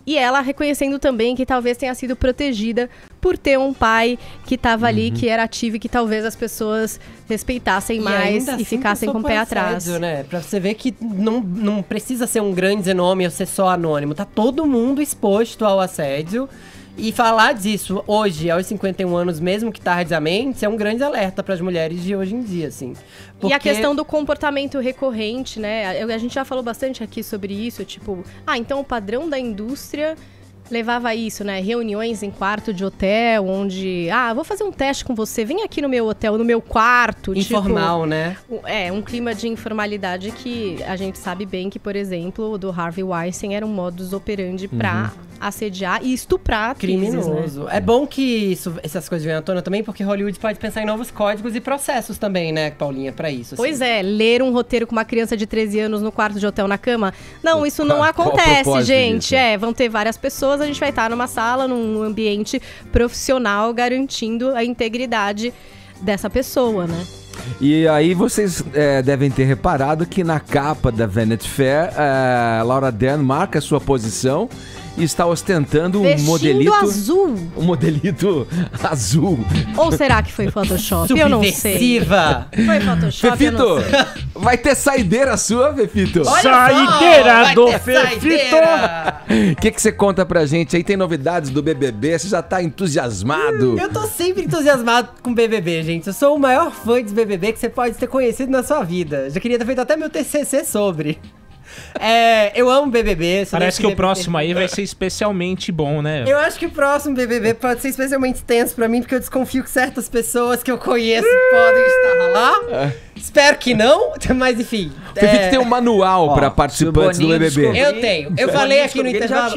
e ela reconhecendo também que talvez tenha sido protegida por ter um pai que estava ali, que era ativo e que talvez as pessoas respeitassem mais e ficassem com o pé atrás. Né? Pra você ver que não precisa ser um grande nome ou ser só anônimo. Tá todo mundo exposto ao assédio. E falar disso hoje, aos 51 anos, mesmo que tardiamente, é um grande alerta para as mulheres de hoje em dia, assim. Porque... E a questão do comportamento recorrente, né? A gente já falou bastante aqui sobre isso, tipo... então o padrão da indústria levava a isso, né? Reuniões em quarto de hotel, onde... vou fazer um teste com você, vem aqui no meu hotel, no meu quarto. Informal, tipo, né? Um clima de informalidade que a gente sabe bem que, por exemplo, o do Harvey Weinstein era um modus operandi pra assediar e estuprar atrizes, criminoso. Né? É bom que essas coisas venham à tona também, porque Hollywood pode pensar em novos códigos e processos também, né, Paulinha, pra isso. Pois ler um roteiro com uma criança de 13 anos no quarto de hotel na cama, não, isso não acontece, gente. Vão ter várias pessoas, a gente vai estar numa sala, num ambiente profissional, garantindo a integridade dessa pessoa, né? E aí vocês devem ter reparado que na capa da Vanity Fair, Laura Dern marca a sua posição e está ostentando um modelito azul. Um modelito azul. Ou será que foi Photoshop? Eu não sei. Foi Photoshop, Fefito, eu não sei. vai ter saideira sua, Fefito? Saideira do Fefito! O que você conta pra gente aí? Tem novidades do BBB? Você já tá entusiasmado? Eu tô sempre entusiasmado com BBB, gente. Eu sou o maior fã de BBB que você pode ter conhecido na sua vida. Já queria ter feito até meu TCC sobre. Eu amo BBB. Parece que o próximo aí vai ser especialmente bom, né? Eu acho que o próximo BBB pode ser especialmente tenso pra mim, porque eu desconfio que certas pessoas que eu conheço podem estar lá. Espero que não, mas enfim. Fefito tem um manual pra participantes do BBB. Eu tenho. Eu falei aqui no intervalo.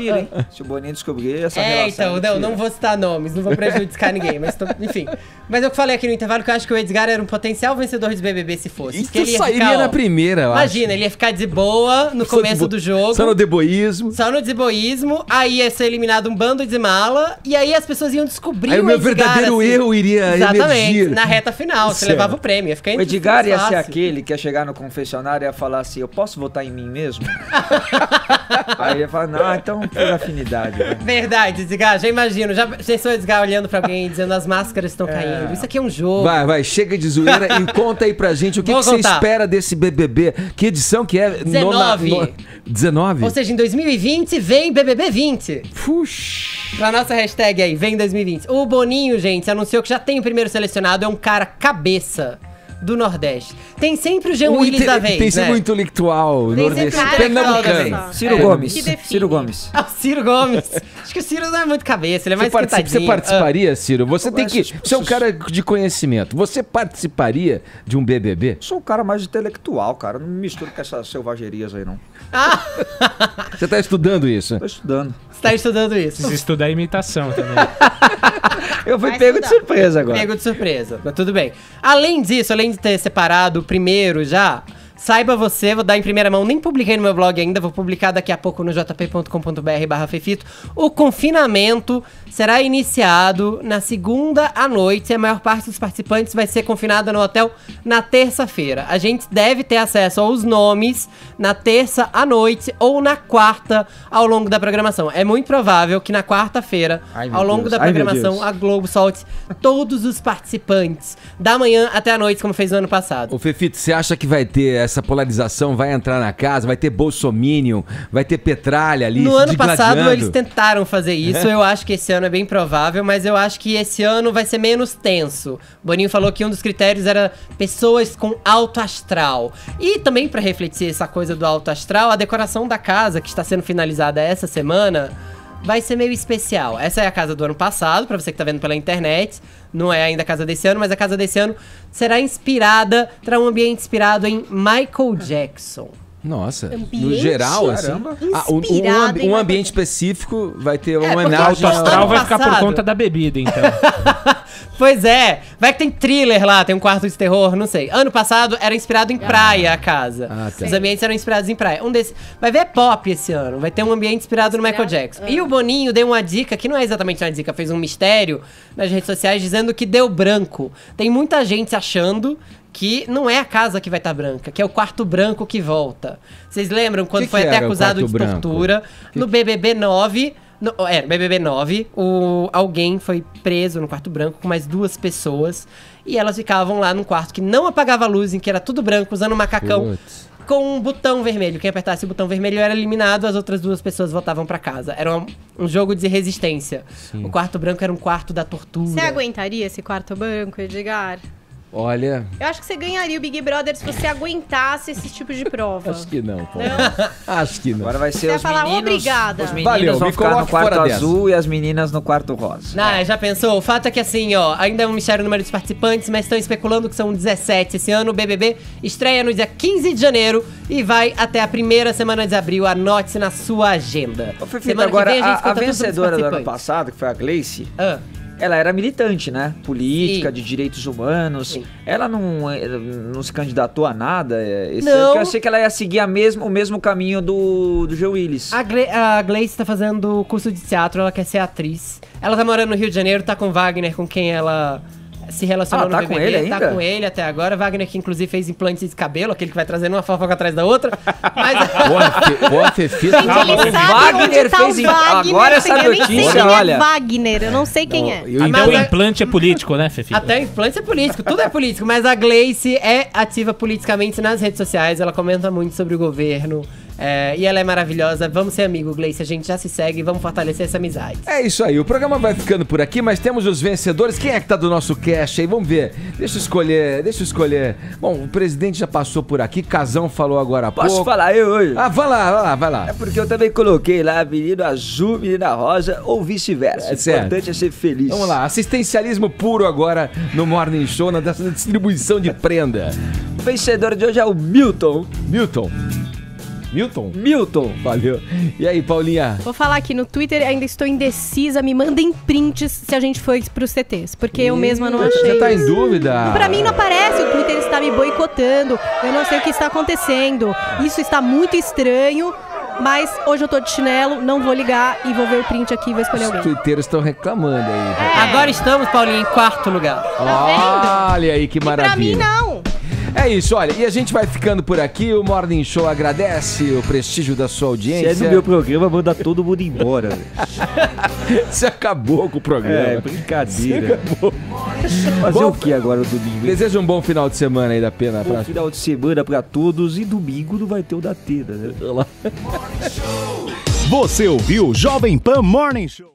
Se o Boninho descobrir essa relação. Então, não vou citar nomes, não vou prejudicar ninguém, mas enfim. Mas eu falei aqui no intervalo que eu acho que o Edgar era um potencial vencedor de BBB se fosse. Isso sairia na primeira, eu Imagina, ele ia ficar de boa no começo do jogo. Só no deboísmo. Aí ia ser eliminado um bando de mala. E aí as pessoas iam descobrir aí o meu verdadeiro erro iria emergir. Na reta final. Você levava o prêmio. Ia ficar o Edgar ia ser aquele que ia chegar no confessionário e ia falar assim, eu posso votar em mim mesmo? Aí ele fala, não, então por afinidade. Né? Verdade, Edgar, já imagino. Já pensou Edgar olhando pra alguém dizendo as máscaras estão caindo. Isso aqui é um jogo. Vai, chega de zoeira e conta aí pra gente o que você espera desse BBB. Que edição que é? 19. 19? Ou seja, em 2020 vem BBB 20. Puxa. Pra nossa hashtag aí, vem 2020. O Boninho, gente, anunciou que já tem o primeiro selecionado, é um cara cabeça do Nordeste. Tem sempre o Jean Willis da vez, tem sempre o intelectual nordestino. Pernambucano. Ciro Gomes. Ciro Gomes. Ah, o Ciro Gomes. Acho que o Ciro não é muito cabeça, ele é mais esquentadinho. Você participaria, Ciro? Você tem que... Você é um cara de conhecimento. Você participaria de um BBB? Sou um cara mais intelectual, cara. Não me misturo com essas selvagerias aí, não. Você tá estudando isso? Tô estudando. Você tá estudando isso? Precisa estudar imitação também. Eu fui pego de surpresa agora. Pego de surpresa, mas tudo bem. Além disso, além de ter separado o primeiro já, saiba você, vou dar em primeira mão, nem publiquei no meu blog ainda, vou publicar daqui a pouco no jp.com.br/fefito. O confinamento será iniciado na segunda à noite e a maior parte dos participantes vai ser confinada no hotel na terça-feira. A gente deve ter acesso aos nomes na terça à noite ou na quarta ao longo da programação. É muito provável que na quarta-feira, ao longo da programação, a Globo solte todos os participantes da manhã até a noite, como fez no ano passado. Ô Fefito, você acha que vai ter essa polarização, vai entrar na casa, vai ter bolsominion, vai ter petralha ali? No ano passado eles tentaram fazer isso, eu acho que esse ano é bem provável, mas eu acho que esse ano vai ser menos tenso. Boninho falou que um dos critérios era pessoas com alto astral. E também pra refletir essa coisa do alto astral, a decoração da casa, que está sendo finalizada essa semana, vai ser meio especial. Essa é a casa do ano passado, pra você que tá vendo pela internet. Não é ainda a casa desse ano, mas a casa desse ano será inspirada, terá um ambiente inspirado em Michael Jackson. Nossa, no geral, assim. Um ambiente específico vai ter uma homenagem. O astral vai ficar por conta da bebida, então. Pois é, vai que tem thriller lá, tem um quarto de terror, não sei. Ano passado era inspirado em praia a casa. Os ambientes eram inspirados em praia. Um desses vai ver pop esse ano, vai ter um ambiente inspirado no Michael Jackson. E o Boninho deu uma dica, que não é exatamente uma dica, fez um mistério nas redes sociais dizendo que deu branco. Tem muita gente achando que não é a casa que vai estar branca, que é o quarto branco que volta. Vocês lembram quando foi até acusado de tortura? No BBB 9... No BBB 9, alguém foi preso no quarto branco com mais 2 pessoas. E elas ficavam lá num quarto que não apagava a luz, em que era tudo branco, usando um macacão com um botão vermelho. Quem apertasse o botão vermelho era eliminado, as outras 2 pessoas voltavam pra casa. Era um jogo de resistência. Sim. O quarto branco era um quarto da tortura. Você aguentaria esse quarto branco, Edgar? Olha... Eu acho que você ganharia o Big Brother se você aguentasse esse tipo de prova. Acho que não, Paulo. Acho que não. Agora vai ser os meninos... Obrigada. Os meninos vão ficar no quarto azul e as meninas no quarto rosa. Já pensou? O fato é que assim, ainda é um mistério o número de participantes, mas estão especulando que são 17 esse ano. O BBB estreia no dia 15 de janeiro e vai até a primeira semana de abril. Anote-se na sua agenda. Ô, Fefito, agora a vencedora do ano passado, que foi a Gleice... Ela era militante, né? Política, de direitos humanos. Sim. Ela não se candidatou a nada esse ano, porque eu achei que ela ia seguir o mesmo caminho do Jean Willis. A Gleice tá fazendo curso de teatro, ela quer ser atriz. Ela tá morando no Rio de Janeiro, tá com o Wagner, com quem ela se relacionou no BBB. Com ele ainda? Tá com ele até agora. Wagner que inclusive fez implantes de cabelo, aquele que vai trazendo uma fofoca atrás da outra. Mas... Boa, Fefita. O Wagner fez agora essa notícia, olha. Wagner, eu não sei quem é. Então o implante é político, né, Fefita? Até o implante é político, tudo é político. Mas a Gleice é ativa politicamente nas redes sociais, ela comenta muito sobre o governo. E ela é maravilhosa. Vamos ser amigos, Gleice. A gente já se segue e vamos fortalecer essa amizade. É isso aí. O programa vai ficando por aqui, mas temos os vencedores. Quem é que tá do nosso cast aí? Vamos ver. Deixa eu escolher. Bom, o presidente já passou por aqui. Casão falou agora há pouco. Posso falar eu hoje? Vai lá. É porque eu também coloquei lá menino azul, menina rosa ou vice-versa. O importante é ser feliz. Vamos lá. Assistencialismo puro agora no Morning Show, na distribuição de prenda. O vencedor de hoje é o Milton. Milton, valeu. E aí, Paulinha? Vou falar aqui no Twitter, ainda estou indecisa. Me mandem prints se a gente foi pros CTs, porque eu mesma não achei. Você tá em dúvida? Pra mim não aparece, o Twitter está me boicotando. Eu não sei o que está acontecendo. Isso está muito estranho. Mas hoje eu tô de chinelo, não vou ligar e vou ver o print aqui e vou escolher alguém. Os twitteiros estão reclamando aí. Agora estamos, Paulinho, em 4º lugar. Olha aí que maravilha. Pra mim não. É isso, olha, e a gente vai ficando por aqui. O Morning Show agradece o prestígio da sua audiência. Se é no meu programa, manda todo mundo embora. Você acabou com o programa. É, brincadeira. Fazer o que agora no domingo? Desejo um bom final de semana aí da Pena. Bom final de semana pra todos. E domingo não vai ter o da Tena, né? Você ouviu Jovem Pan Morning Show.